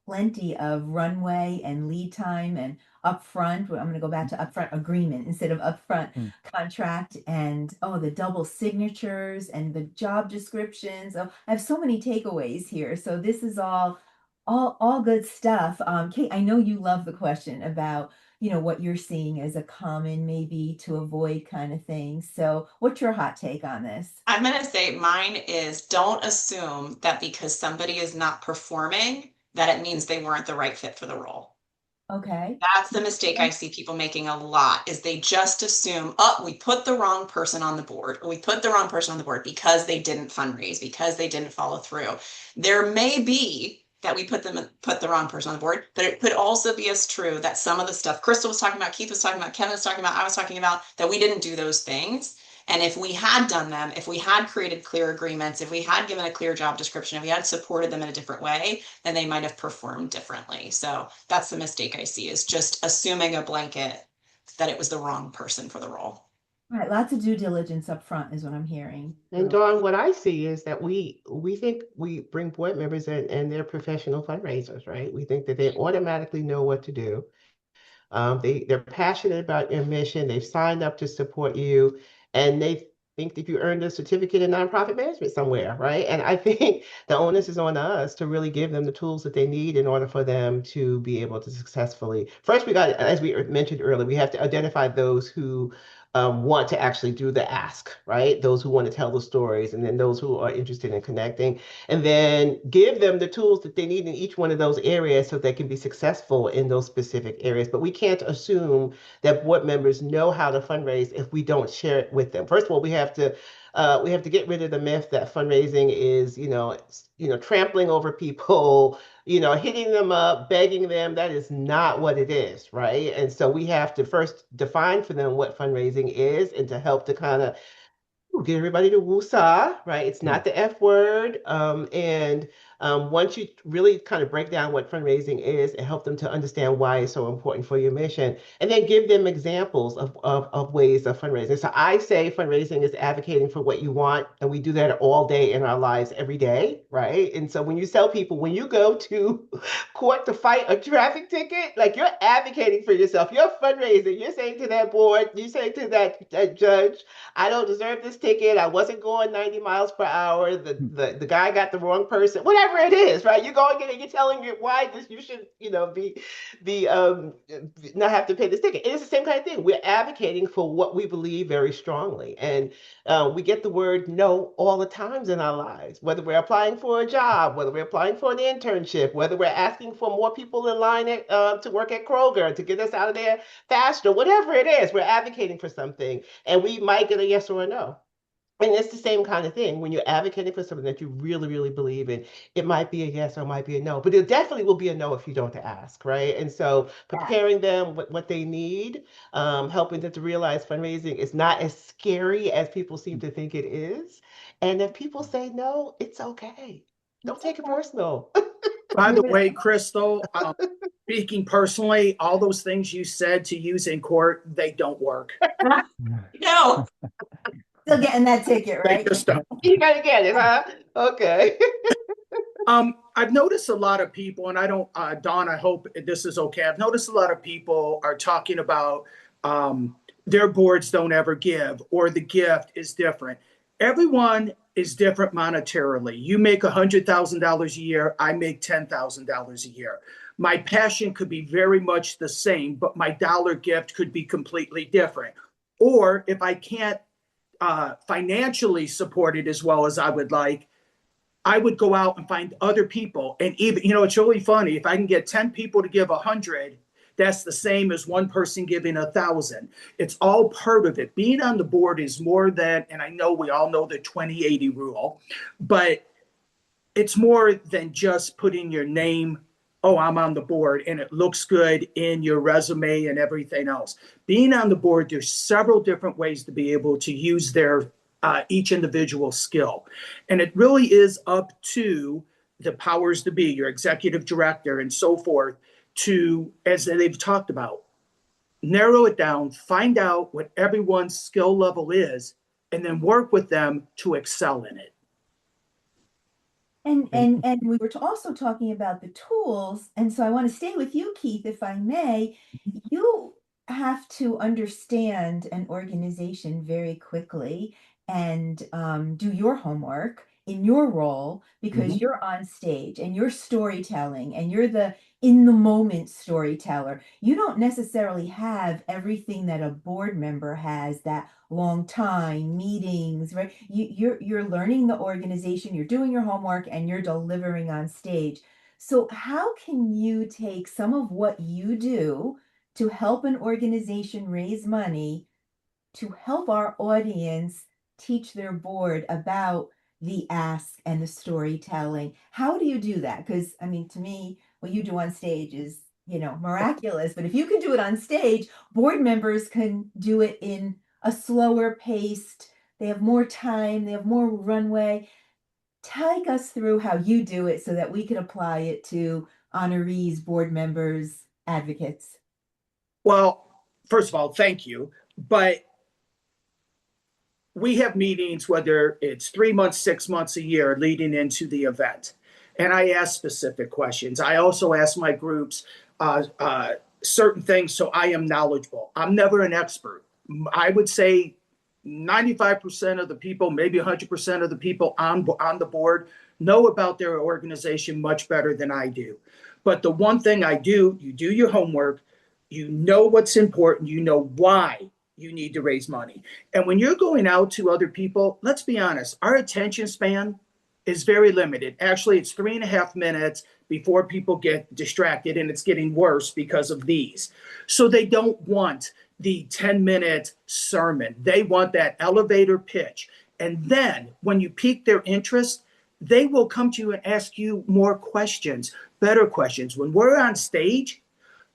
plenty of runway and lead time and upfront. I'm going to go back to upfront agreement instead of upfront Mm. contract, and the double signatures and the job descriptions. Oh, I have so many takeaways here. So this is all good stuff. Kate, I know you love the question about what you're seeing as a common maybe to avoid kind of thing. So what's your hot take on this? I'm going to say mine is don't assume that because somebody is not performing, that it means they weren't the right fit for the role. Okay. That's the mistake I see people making a lot is they just assume, oh, we put the wrong person on the board, or we put the wrong person on the board because they didn't fundraise, because they didn't follow through. There may be that we put the wrong person on the board, but it could also be as true that some of the stuff Crystal was talking about, Keith was talking about, Kevin was talking about, I was talking about, that we didn't do those things. And if we had done them, if we had created clear agreements, if we had given a clear job description, if we had supported them in a different way, then they might have performed differently. So that's the mistake I see is just assuming a blanket that it was the wrong person for the role. All right, lots of due diligence up front is what I'm hearing. And Dawn, what I see is that we think we bring board members in and they're professional fundraisers, right? We think that they automatically know what to do. They're passionate about your mission. They've signed up to support you, and they think that you earned a certificate in nonprofit management somewhere, right? And I think the onus is on us to really give them the tools that they need in order for them to be able to successfully. First, we got, as we mentioned earlier, we have to identify those who want to actually do the ask, right? Those who want to tell the stories, and then those who are interested in connecting, and then give them the tools that they need in each one of those areas so they can be successful in those specific areas. But we can't assume that board members know how to fundraise if we don't share it with them. First of all, we have to get rid of the myth that fundraising is, trampling over people, hitting them up, begging them. That is not what it is, right? And so we have to first define for them what fundraising is and to help to kind of get everybody to woosah, right? It's Mm. not the F word. And once you really kind of break down what fundraising is and help them to understand why it's so important for your mission, and then give them examples of ways of fundraising. So I say fundraising is advocating for what you want, and we do that all day in our lives every day, right? And so when you tell people, when you go to court to fight a traffic ticket, like you're advocating for yourself, you're fundraising, you're saying to that board, you're saying to that judge, I don't deserve this ticket. I wasn't going 90 miles per hour. The guy got the wrong person. Whatever whatever it is, right? You're going in and you're telling me why this you should, be not have to pay this ticket. It's the same kind of thing. We're advocating for what we believe very strongly, and we get the word no all the times in our lives. Whether we're applying for a job, whether we're applying for an internship, whether we're asking for more people in line to work at Kroger to get us out of there faster, whatever it is, we're advocating for something, and we might get a yes or a no. And it's the same kind of thing when you're advocating for something that you really, really believe in. It might be a yes or it might be a no, but it definitely will be a no if you don't ask, right? And so Yeah. preparing them what they need, helping them to realize fundraising is not as scary as people seem to think it is. And if people say no, it's okay. Don't It's take it okay. personal. By the You're way, Crystal, speaking personally, all those things you said to use in court, they don't work. No. still getting that ticket, They right? just don't. You gotta get it, huh? Okay. I've noticed a lot of people, and I don't, Dawn, I hope this is okay. I've noticed a lot of people are talking about their boards don't ever give, or the gift is different. Everyone is different monetarily. You make $100,000 a year, I make $10,000 a year. My passion could be very much the same, but my dollar gift could be completely different. Or if I can't financially support it as well as I would like, I would go out and find other people. And even, it's really funny. If I can get 10 people to give 100, that's the same as one person giving 1,000. It's all part of it. Being on the board is more than, and I know we all know the 20/80 rule, but it's more than just putting your name, oh, I'm on the board, and it looks good in your resume and everything else. Being on the board, there's several different ways to be able to use their each individual skill. And it really is up to the powers to be, your executive director and so forth, to, as they've talked about, narrow it down, find out what everyone's skill level is, and then work with them to excel in it. And we were also talking about the tools, and so I want to stay with you, Keith, if I may. You have to understand an organization very quickly and do your homework in your role because Mhm. you're on stage and you're storytelling and you're the in the moment storyteller. You don't necessarily have everything that a board member has, that long time meetings, right? You're learning the organization, you're doing your homework, and you're delivering on stage. So how can you take some of what you do to help an organization raise money to help our audience teach their board about the ask and the storytelling? How do you do that? Because I mean, to me, what you do on stage is, miraculous. But if you can do it on stage, board members can do it in a slower paced, they have more time, they have more runway. Take us through how you do it so that we can apply it to honorees, board members, advocates. Well, first of all, thank you. But we have meetings, whether it's 3 months, 6 months, a year leading into the event. And I ask specific questions. I also ask my groups certain things so I am knowledgeable. I'm never an expert. I would say 95% of the people, maybe 100% of the people on the board know about their organization much better than I do. But the one thing I do, you do your homework, you know what's important, you know why you need to raise money. And when you're going out to other people, let's be honest, our attention span is very limited. Actually, it's 3.5 minutes before people get distracted, and it's getting worse because of these. So they don't want the 10-minute sermon. They want that elevator pitch. And then when you pique their interest, they will come to you and ask you more questions, better questions. When we're on stage,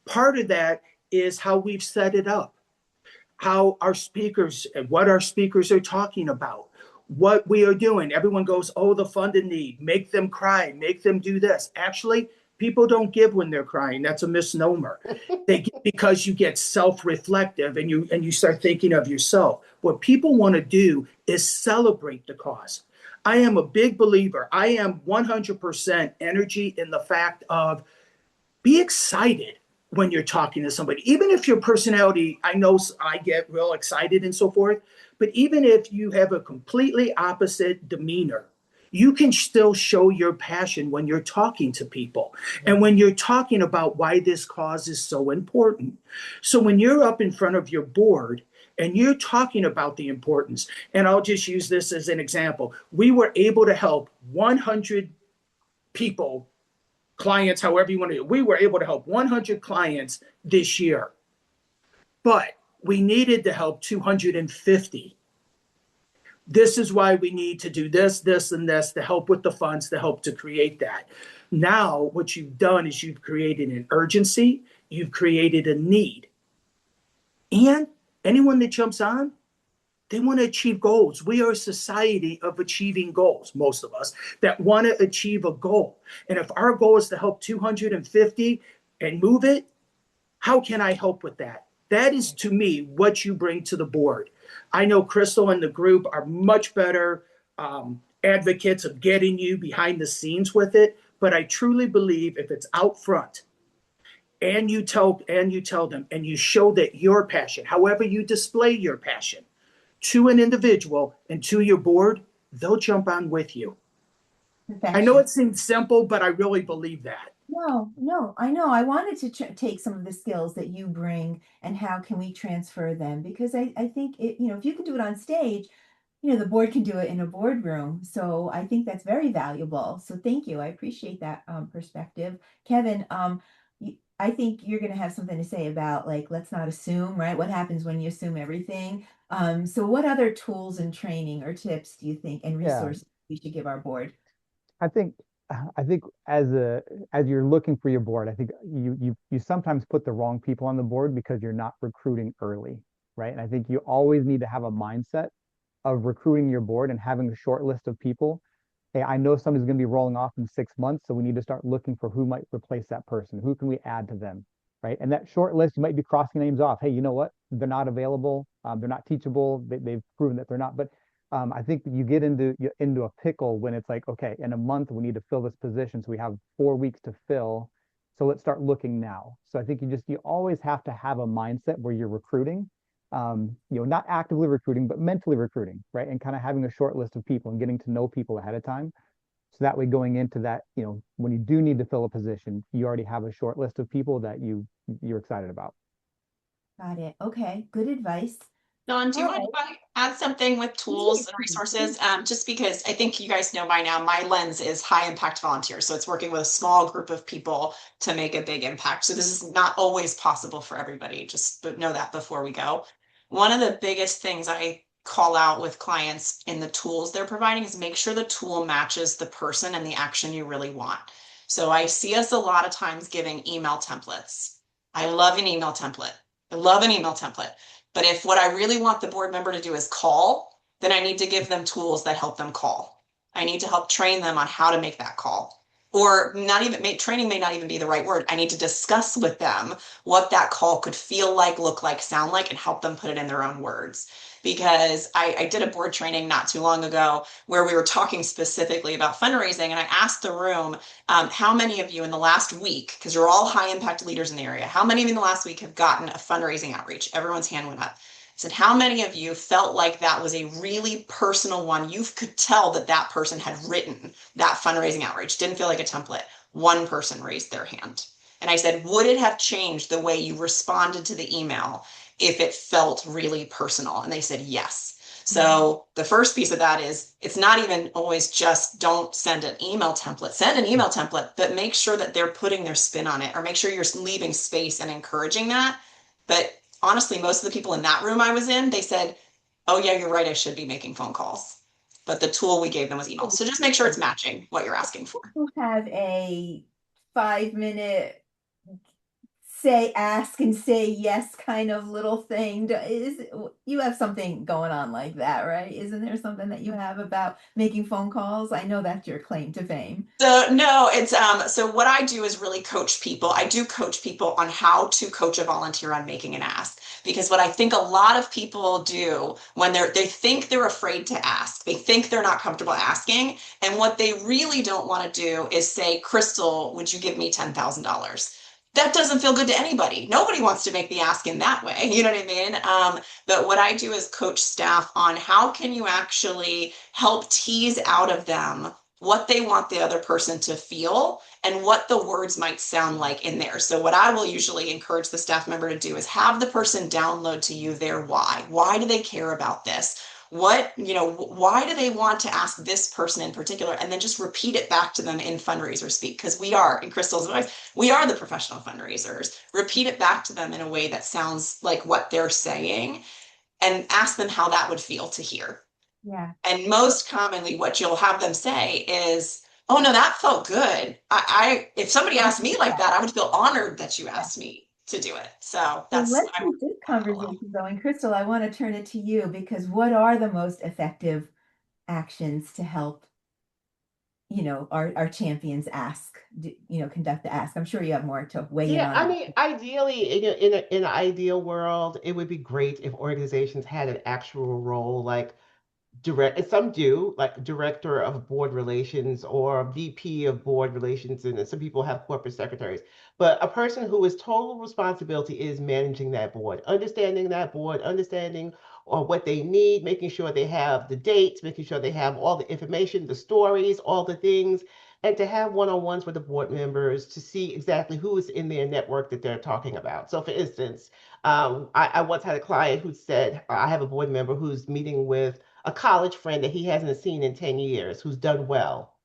part of that is how we've set it up, how our speakers and what our speakers are talking about, what we are doing. Everyone goes, oh, the funded need, make them cry, make them do this. Actually, people don't give when they're crying. That's a misnomer. They give because you get self-reflective and you start thinking of yourself. What people want to do is celebrate the cause. I am a big believer. I am 100% energy in the fact of be excited when you're talking to somebody. Even if your personality, I know I get real excited and so forth, but even if you have a completely opposite demeanor, You can still show your passion when you're talking to people and when you're talking about why this cause is so important. So when you're up in front of your board and you're talking about the importance, and I'll just use this as an example, we were able to help 100 people, clients, however you want to, we were able to help 100 clients this year, but we needed to help 250. This is why we need to do this, this, and this to help with the funds, to help to create that. Now, what you've done is you've created an urgency, you've created a need. And anyone that jumps on, they want to achieve goals. We are a society of achieving goals, most of us, that want to achieve a goal. And if our goal is to help 250 and move it, how can I help with that? That is, to me, what you bring to the board. I know Crystal and the group are much better advocates of getting you behind the scenes with it. But I truly believe if it's out front and you tell them and you show that your passion, however you display your passion to an individual and to your board, they'll jump on with you. I know Perfection. it seems simple, but I really believe that. No, no, I know. I wanted to take some of the skills that you bring and how can we transfer them? Because I think it, if you can do it on stage, the board can do it in a boardroom. So I think that's very valuable. So thank you. I appreciate that perspective. Kevin, I think you're going to have something to say about like, let's not assume, right? What happens when you assume everything? So what other tools and training or tips do you think and Yeah, resources we should give our board? I think I think as you're looking for your board, I think you sometimes put the wrong people on the board because you're not recruiting early, right? And I think you always need to have a mindset of recruiting your board and having a short list of people. Hey, I know somebody's going to be rolling off in 6 months, so we need to start looking for who might replace that person. Who can we add to them, right? And that short list, you might be crossing names off. Hey, you know what? They're not available. They're not teachable. They've proven that they're not. But I think you get into a pickle when it's like, okay, in a month we need to fill this position, so we have 4 weeks to fill. So let's start looking now. So I think you always have to have a mindset where you're recruiting, not actively recruiting, but mentally recruiting, right? And kind of having a short list of people and getting to know people ahead of time. So that way going into that, when you do need to fill a position, you already have a short list of people that you're excited about. Got it. Okay, good advice. Dawn, do you All mind right. if I add something with Please, tools and please, resources? please. Just because I think you guys know by now, my lens is high impact volunteers. So it's working with a small group of people to make a big impact. So this is not always possible for everybody. Just know that before we go. One of the biggest things I call out with clients in the tools they're providing is make sure the tool matches the person and the action you really want. So I see us a lot of times giving email templates. I love an email template. I love an email template. But if what I really want the board member to do is call, then I need to give them tools that help them call. I need to help train them on how to make that call. Or not even training may not even be the right word. I need to discuss with them what that call could feel like, look like, sound like, and help them put it in their own words. Because I did a board training not too long ago where we were talking specifically about fundraising, and I asked the room, how many of you in the last week, because you're all high impact leaders in the area, how many of you in the last week have gotten a fundraising outreach? Everyone's hand went up. I said, how many of you felt like that was a really personal one? You could tell that that person had written that fundraising outreach, didn't feel like a template. One person raised their hand. And I said, would it have changed the way you responded to the email if it felt really personal? And they said, yes. So the first piece of that is it's not even always just don't send an email template. Send an email template, but make sure that they're putting their spin on it, or make sure you're leaving space and encouraging that. But honestly, most of the people in that room I was in, they said, oh yeah, you're right, I should be making phone calls. But the tool we gave them was email. So just make sure it's matching what you're asking for. You have a 5 minute say ask and say yes kind of little thing. You have something going on like that, right? Isn't there something that you have about making phone calls? I know that's your claim to fame. So no, it's so what I do is really coach people. I do coach people on how to coach a volunteer on making an ask. Because what I think a lot of people do when they think they're afraid to ask, they think they're not comfortable asking, and what they really don't want to do is say, Crystal, would you give me $10,000? That doesn't feel good to anybody. Nobody wants to make the ask in that way. You know what I mean? But what I do is coach staff on how can you actually help tease out of them what they want the other person to feel and what the words might sound like in there. So what I will usually encourage the staff member to do is have the person download to you their why. Why do they care about this? What, why do they want to ask this person in particular? And then just repeat it back to them in fundraiser speak, because we are, in Crystal's voice, we are the professional fundraisers. Repeat it back to them in a way that sounds like what they're saying and ask them how that would feel to hear. Yeah. And most commonly, what you'll have them say is, "Oh no, that felt good. If somebody asked me like Yeah. that, I would feel honored that you Yeah. asked me to do it." So So that's let's keep this conversation going. Crystal, I want to turn it to you because what are the most effective actions to help, our champions conduct the ask? I'm sure you have more to weigh in Yeah, on I that. mean, ideally, in an ideal world, it would be great if organizations had an actual role, like direct, and some do, like director of board relations or VP of board relations, and some people have corporate secretaries. But a person who is total responsibility is managing that board, understanding what they need, making sure they have the dates, making sure they have all the information, the stories, all the things, and to have one-on-ones with the board members to see exactly who is in their network that they're talking about. So, for instance, I once had a client who said, I have a board member who's meeting with a college friend that he hasn't seen in 10 years who's done well.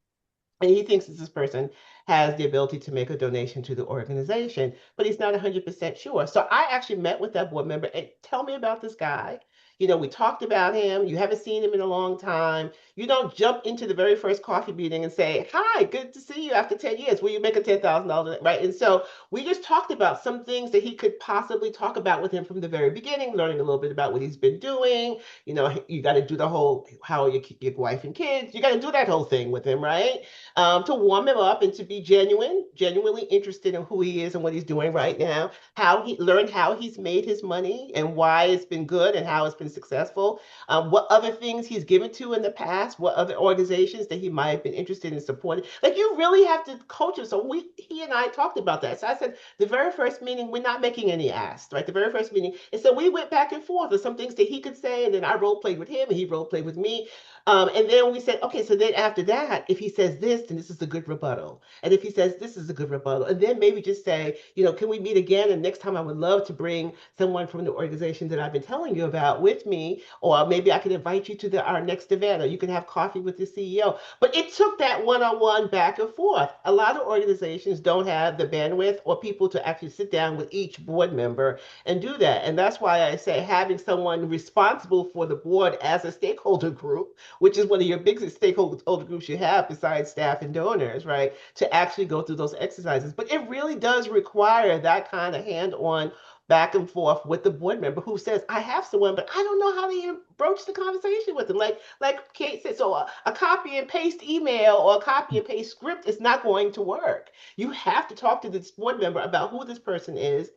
And he thinks that this person has the ability to make a donation to the organization, but he's not 100% sure. So I actually met with that board member and tell me about this guy. We talked about him. You haven't seen him in a long time. You don't jump into the very first coffee meeting and say, "Hi, good to see you after 10 years. Will you make a $10,000?" Right. And so we just talked about some things that he could possibly talk about with him from the very beginning, learning a little bit about what he's been doing. You got to do the whole, how are your wife and kids? You got to do that whole thing with him, right? To warm him up and to be genuinely interested in who he is and what he's doing right now, how he's made his money and why it's been good and how it's been successful, what other things he's given to in the past, what other organizations that he might have been interested in supporting. Like you really have to coach him. So he and I talked about that. So I said, the very first meeting, we're not making any asks, right? The very first meeting. And so we went back and forth with some things that he could say, and then I role played with him and he role played with me. And then we said, okay, so then after that, if he says this, then this is a good rebuttal. And if he says this is a good rebuttal, and then maybe just say, can we meet again? And next time I would love to bring someone from the organization that I've been telling you about with me, or maybe I could invite you to our next event, or you can have coffee with the CEO. But it took that one-on-one back and forth. A lot of organizations don't have the bandwidth or people to actually sit down with each board member and do that. And that's why I say having someone responsible for the board as a stakeholder group, which is one of your biggest stakeholder groups you have besides staff and donors, right? To actually go through those exercises. But it really does require that kind of hand-on back and forth with the board member who says, I have someone, but I don't know how to even broach the conversation with them. Like Kate said, so a copy and paste email or a copy and paste script is not going to work. You have to talk to this board member about who this person is,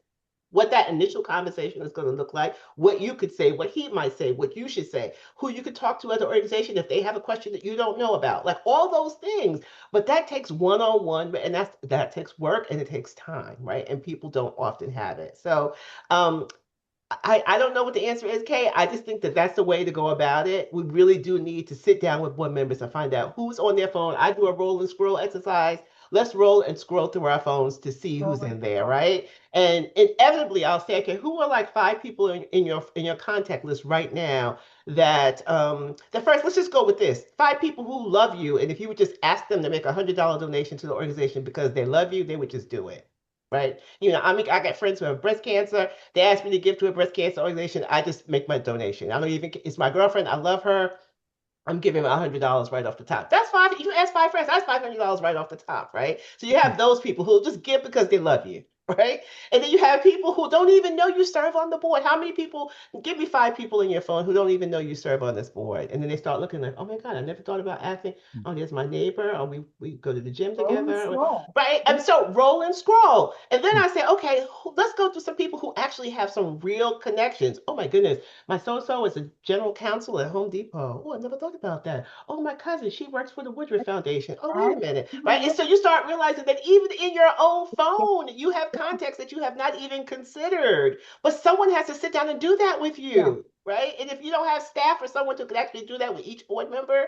what that initial conversation is going to look like, what you could say, what he might say, what you should say, who you could talk to at the organization if they have a question that you don't know about, like all those things. But that takes one-on-one, and that takes work and it takes time, right? And people don't often have it. So I don't know what the answer is, Kay. I just think that that's the way to go about it. We really do need to sit down with board members and find out who's on their phone. I do a roll and scroll exercise. Let's roll and scroll through our phones to see who's in there, right? And inevitably, I'll say, okay, who are like five people in your contact list right now that the first, let's just go with this. Five people who love you, and if you would just ask them to make $100 donation to the organization because they love you, they would just do it. Right. I mean, I got friends who have breast cancer. They ask me to give to a breast cancer organization. I just make my donation. I don't even, it's my girlfriend. I love her. I'm giving him $100 right off the top. That's five. You ask five friends, that's $500 right off the top, right? So you have those people who just give because they love you, right? And then you have people who don't even know you serve on the board. How many people? Give me five people in your phone who don't even know you serve on this board, and then they start looking like, oh my God, I never thought about asking. Oh, there's my neighbor, or we go to the gym Roll and together, scroll. right? Yeah. And so roll and scroll, and then I say, okay, let's go to some people who actually have some real connections. Oh my goodness, my so-so is a general counsel at Home Depot. Oh, I never thought about that. Oh, my cousin, she works for the Woodruff Foundation. Oh, wait a minute. Right. And so you start realizing that even in your own phone, you have contacts that you have not even considered. But someone has to sit down and do that with Yeah. you. Right. And if you don't have staff or someone who could actually do that with each board member,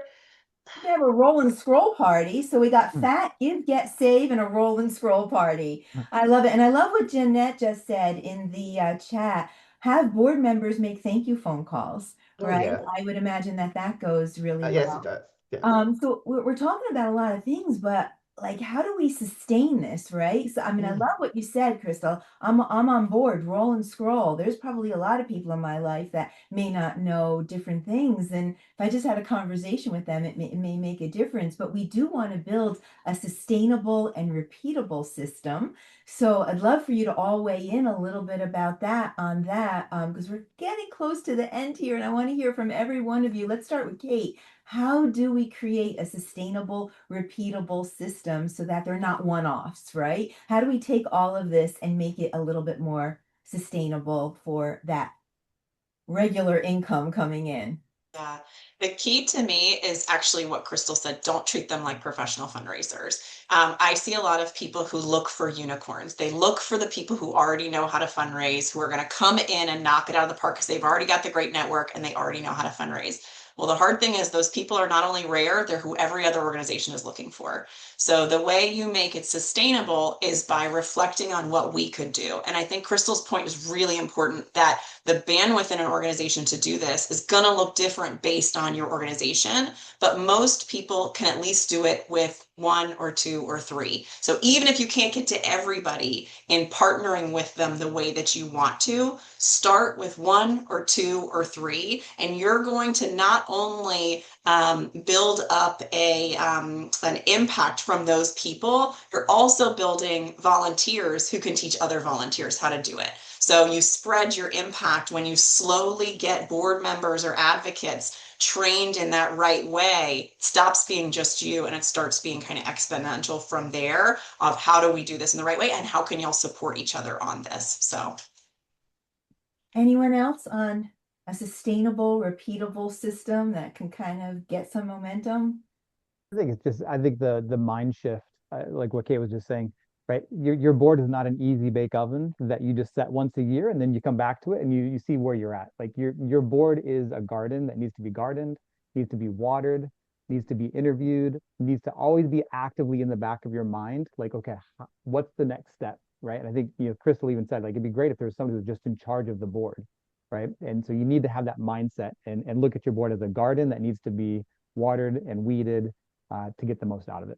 We have a roll and scroll party. So we got fat, give, get, save, and a roll and scroll party. I love it. And I love what Jeanette just said in the chat. Have board members make thank you phone calls, Oh right? yeah. I would imagine that that goes really Yes, it well. does. Yes. So we're talking about a lot of things, but like, how do we sustain this, right? So, I mean, I Mm. love what you said, Crystal. I'm on board, roll and scroll. There's probably a lot of people in my life that may not know different things, and if I just had a conversation with them, it may make a difference. But we do want to build a sustainable and repeatable system. So I'd love for you to all weigh in a little bit about that on that, because we're getting close to the end here, and I want to hear from every one of you. Let's start with Kate. How do we create a sustainable, repeatable system so that they're not one-offs, right? How do we take all of this and make it a little bit more sustainable for that regular income coming in? Yeah. The key to me is actually what Crystal said. Don't treat them like professional fundraisers. I see a lot of people who look for unicorns. They look for the people who already know how to fundraise, who are going to come in and knock it out of the park because they've already got the great network and they already know how to fundraise. Well, the hard thing is those people are not only rare, they're who every other organization is looking for. So the way you make it sustainable is by reflecting on what we could do. And I think Crystal's point is really important that the bandwidth in an organization to do this is going to look different based on your organization, but most people can at least do it with one or two or three. So even if you can't get to everybody in partnering with them the way that you want to, start with one or two or three, and you're going to not only build up an impact from those people, you're also building volunteers who can teach other volunteers how to do it. So you spread your impact when you slowly get board members or advocates trained in that right way. It stops being just you and it starts being kind of exponential from there of how do we do this in the right way and how can y'all support each other on this. So Anyone else on a sustainable, repeatable system that can kind of get some momentum? I think it's just, I think the mind shift, like what Kate was just saying, right? Your board is not an easy bake oven that you just set once a year and then you come back to it and you see where you're at. Like your board is a garden that needs to be gardened, needs to be watered, needs to be interviewed, needs to always be actively in the back of your mind. Like, okay, what's the next step, right? And I think, Crystal even said, like, it'd be great if there was somebody who's just in charge of the board, right? And so you need to have that mindset and look at your board as a garden that needs to be watered and weeded to get the most out of it.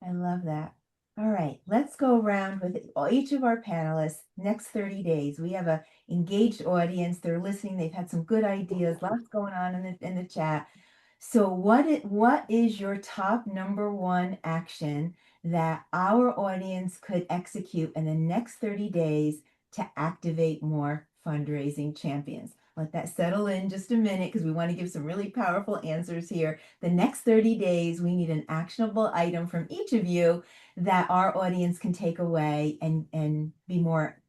I love that. All right, let's go around with each of our panelists. Next 30 days, we have a engaged audience. They're listening. They've had some good ideas. Lots going on in the chat. So what is your top number one action that our audience could execute in the next 30 days to activate more fundraising champions? Let that settle in just a minute because we want to give some really powerful answers here. The next 30 days, we need an actionable item from each of you that our audience can take away and be more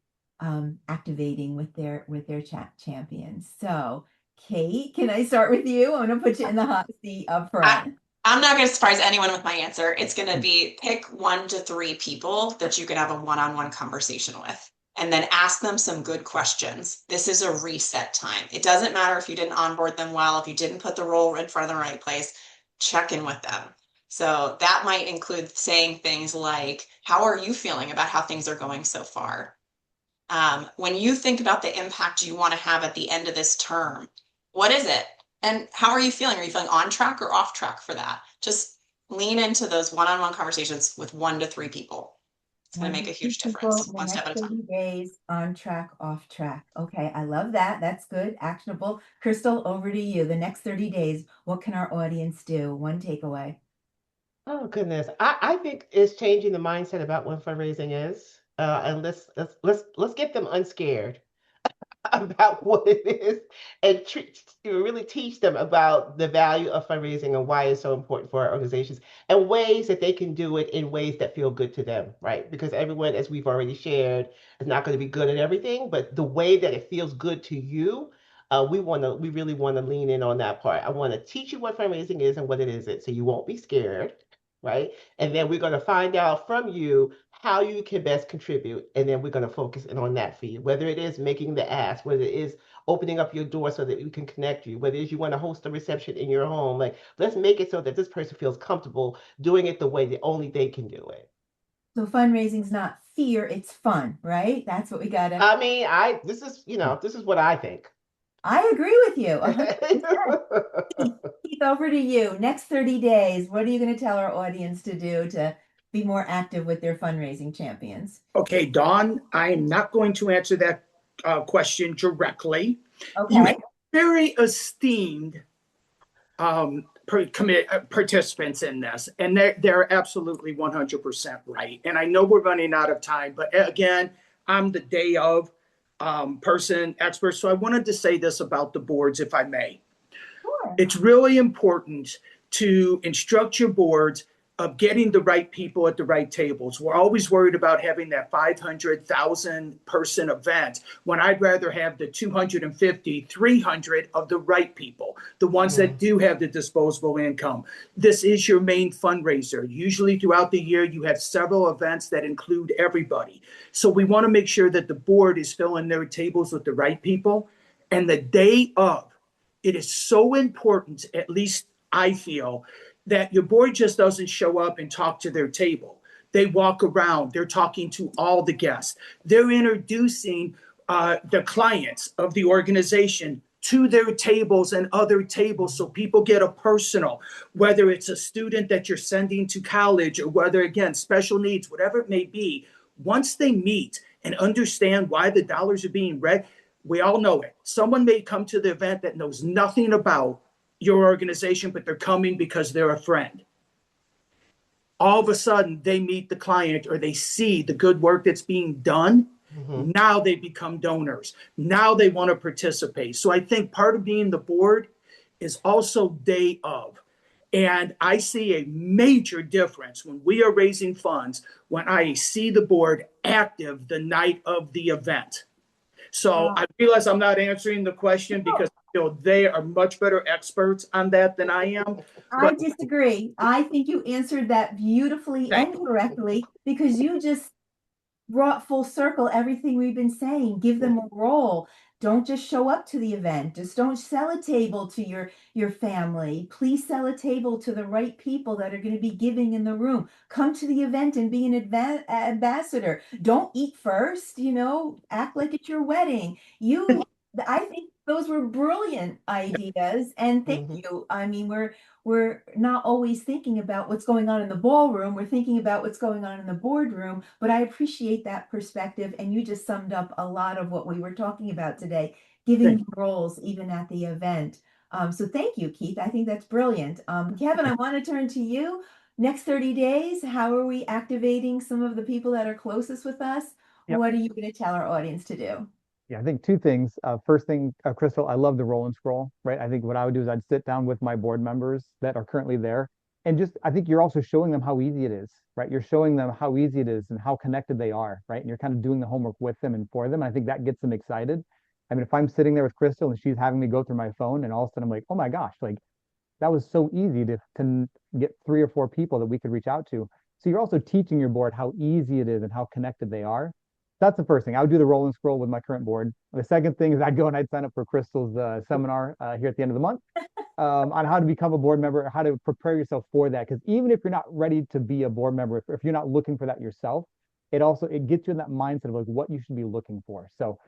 activating with their chat champions. So, Kate, can I start with you? I'm gonna put you in the hot seat up I, front. I'm not going to surprise anyone with my answer. It's going to be pick 1 to 3 people that you can have a one-on-one conversation with and then ask them some good questions. This is a reset time. It doesn't matter if you didn't onboard them well, if you didn't put the role in front of the right place, check in with them. So that might include saying things like, how are you feeling about how things are going so far? When you think about the impact you want to have at the end of this term, what is it? And how are you feeling? Are you feeling on track or off track for that? Just lean into those one-on-one conversations with 1 to 3 people. It's going to One make to a two huge people difference, in the one step next at a time. 30 days, on track, off track. Okay, I love that. That's good, actionable. Crystal, over to you. The next 30 days, what can our audience do? One takeaway. Oh goodness. I think it's changing the mindset about what fundraising is. And let's get them unscared about what it is and really teach them about the value of fundraising and why it's so important for our organizations and ways that they can do it in ways that feel good to them, right? Because everyone, as we've already shared, is not going to be good at everything, but the way that it feels good to you, we really want to lean in on that part. I want to teach you what fundraising is and what it isn't, so you won't be scared. right? And then we're going to find out from you how you can best contribute. And then we're going to focus in on that for you, whether it is making the ask, whether it is opening up your door so that we can connect you, whether it is you want to host a reception in your home. Like, let's make it so that this person feels comfortable doing it the way that only they can do it. So fundraising's not fear, it's fun, right? That's what we gotta. I mean, this is, this is what I think. I agree with you 100%. Keith, over to you. Next 30 days, what are you going to tell our audience to do to be more active with their fundraising champions? Okay, Dawn, I am not going to answer that question directly. You have Okay. very esteemed participants in this, and they're absolutely 100% right. And I know we're running out of time, but again, I'm the day of person expert, so I wanted to say this about the boards, if I may. Sure. It's really important to instruct your boards of getting the right people at the right tables. We're always worried about having that 500,000 person event when I'd rather have the 250, 300 of the right people, the ones that do have the disposable income. This is your main fundraiser. Usually throughout the year, you have several events that include everybody. So we want to make sure that the board is filling their tables with the right people. And the day of, it is so important, at least I feel, that your board just doesn't show up and talk to their table. They walk around, they're talking to all the guests. They're introducing the clients of the organization to their tables and other tables so people get a personal, whether it's a student that you're sending to college or whether, again, special needs, whatever it may be. Once they meet and understand why the dollars are being read, we all know it. Someone may come to the event that knows nothing about your organization, but they're coming because they're a friend. All of a sudden, they meet the client or they see the good work that's being done. Mm-hmm. Now they become donors. Now they want to participate. So I think part of being the board is also day of. And I see a major difference when we are raising funds when I see the board active the night of the event. So I realize I'm not answering the question because they are much better experts on that than I am. I disagree. I think you answered that beautifully and correctly because you just brought full circle everything we've been saying. Give them a role. Don't just show up to the event. Just don't sell a table to your family. Please sell a table to the right people that are going to be giving in the room. Come to the event and be an ambassador. Don't eat first, act like it's your wedding. I think those were brilliant ideas, and thank you. I mean, we're not always thinking about what's going on in the ballroom. We're thinking about what's going on in the boardroom, but I appreciate that perspective. And you just summed up a lot of what we were talking about today, giving roles even at the event. So thank you, Keith. I think that's brilliant. Kevin, I want to turn to you. Next 30 days, how are we activating some of the people that are closest with us? Yep. What are you going to tell our audience to do? Yeah, I think two things. First thing, Crystal, I love the roll and scroll, right? I think what I would do is I'd sit down with my board members that are currently there. And just, I think you're also showing them how easy it is, right? You're showing them how easy it is and how connected they are, right? And you're kind of doing the homework with them and for them. I think that gets them excited. I mean, if I'm sitting there with Crystal and she's having me go through my phone and all of a sudden I'm like, oh my gosh, like that was so easy to get 3 or 4 people that we could reach out to. So you're also teaching your board how easy it is and how connected they are. That's the first thing. I would do the roll and scroll with my current board. The second thing is I'd go and I'd sign up for Crystal's seminar here at the end of the month on how to become a board member, how to prepare yourself for that. Because even if you're not ready to be a board member, if you're not looking for that yourself, it gets you in that mindset of like what you should be looking for. So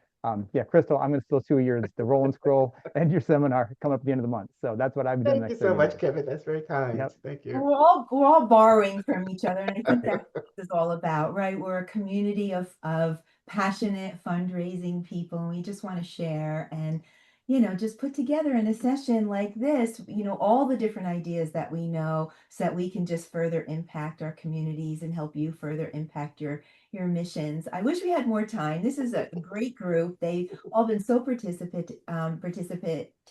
yeah, Crystal, I'm going to still see the roll and scroll and your seminar come up at the end of the month. So that's what I've been doing. Thank you so much, Kevin. That's very kind. Yep. Thank you. We're all borrowing from each other, and I think that's what this is all about, right? We're a community of passionate fundraising people, and we just want to share and just put together in a session like this, all the different ideas that we know so that we can just further impact our communities and help you further impact your missions. I wish we had more time. This is a great group. They've all been so participative.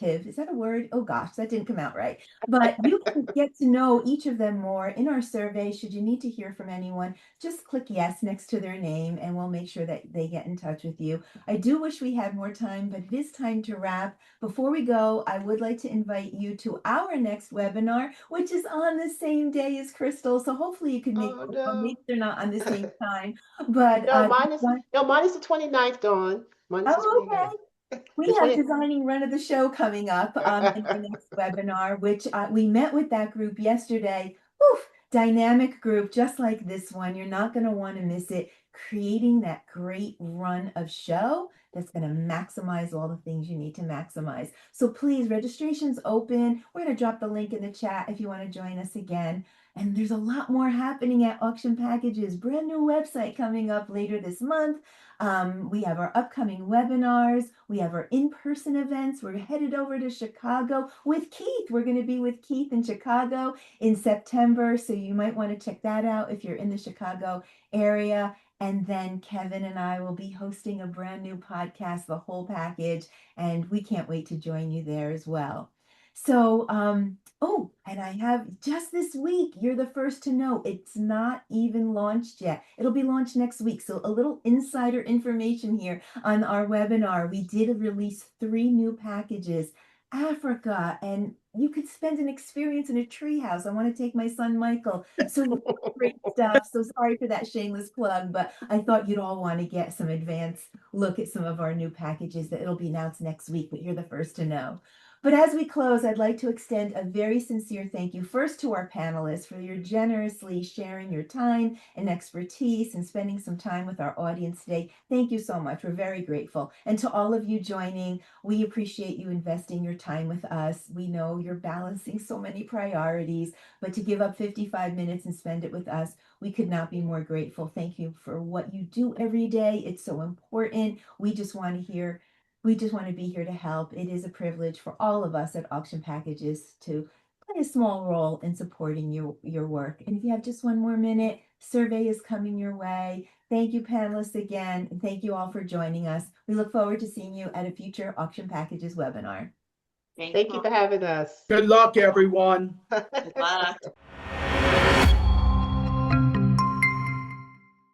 Is that a word? Oh gosh, that didn't come out right. But you can get to know each of them more in our survey. Should you need to hear from anyone, just click yes next to their name and we'll make sure that they get in touch with you. I do wish we had more time, but it is time to wrap. app. Before we go, I would like to invite you to our next webinar, which is on the same day as Crystal. So hopefully you can make Oh both. Well, maybe no. they're not on the same time, but Mine is the 29th, Dawn. Mine is the oh, 29th. okay. We The have 20th. Designing Run of the Show coming up in our next webinar, which we met with that group yesterday. Oof, dynamic group, just like this one. You're not going to want to miss it. Creating that great run of show that's going to maximize all the things you need to maximize. So please, registration's open. We're going to drop the link in the chat if you want to join us again. And there's a lot more happening at Auction Packages. Brand new website coming up later this month. We have our upcoming webinars. We have our in-person events. We're headed over to Chicago with Keith. We're going to be with Keith in Chicago in September. So you might want to check that out if you're in the Chicago area. And then Kevin and I will be hosting a brand new podcast, The Whole Package. And we can't wait to join you there as well. So, oh, and I have just this week, you're the first to know, it's not even launched yet. It'll be launched next week. So a little insider information here on our webinar. We did release 3 new packages, Africa, and you could spend an experience in a treehouse. I want to take my son Michael. So great stuff. So sorry for that shameless plug, but I thought you'd all want to get some advance look at some of our new packages that it'll be announced next week, but you're the first to know. But as we close, I'd like to extend a very sincere thank you first to our panelists for your generously sharing your time and expertise and spending some time with our audience today. Thank you so much. We're very grateful. And to all of you joining, we appreciate you investing your time with us. We know you're balancing so many priorities, but to give up 55 minutes and spend it with us, we could not be more grateful. Thank you for what you do every day. It's so important. We just want to be here to help. It is a privilege for all of us at Auction Packages to play a small role in supporting your work. And if you have just one more minute, survey is coming your way. Thank you, panelists, again. And thank you all for joining us. We look forward to seeing you at a future Auction Packages webinar. Thank you for having us. Good luck, everyone. Good luck.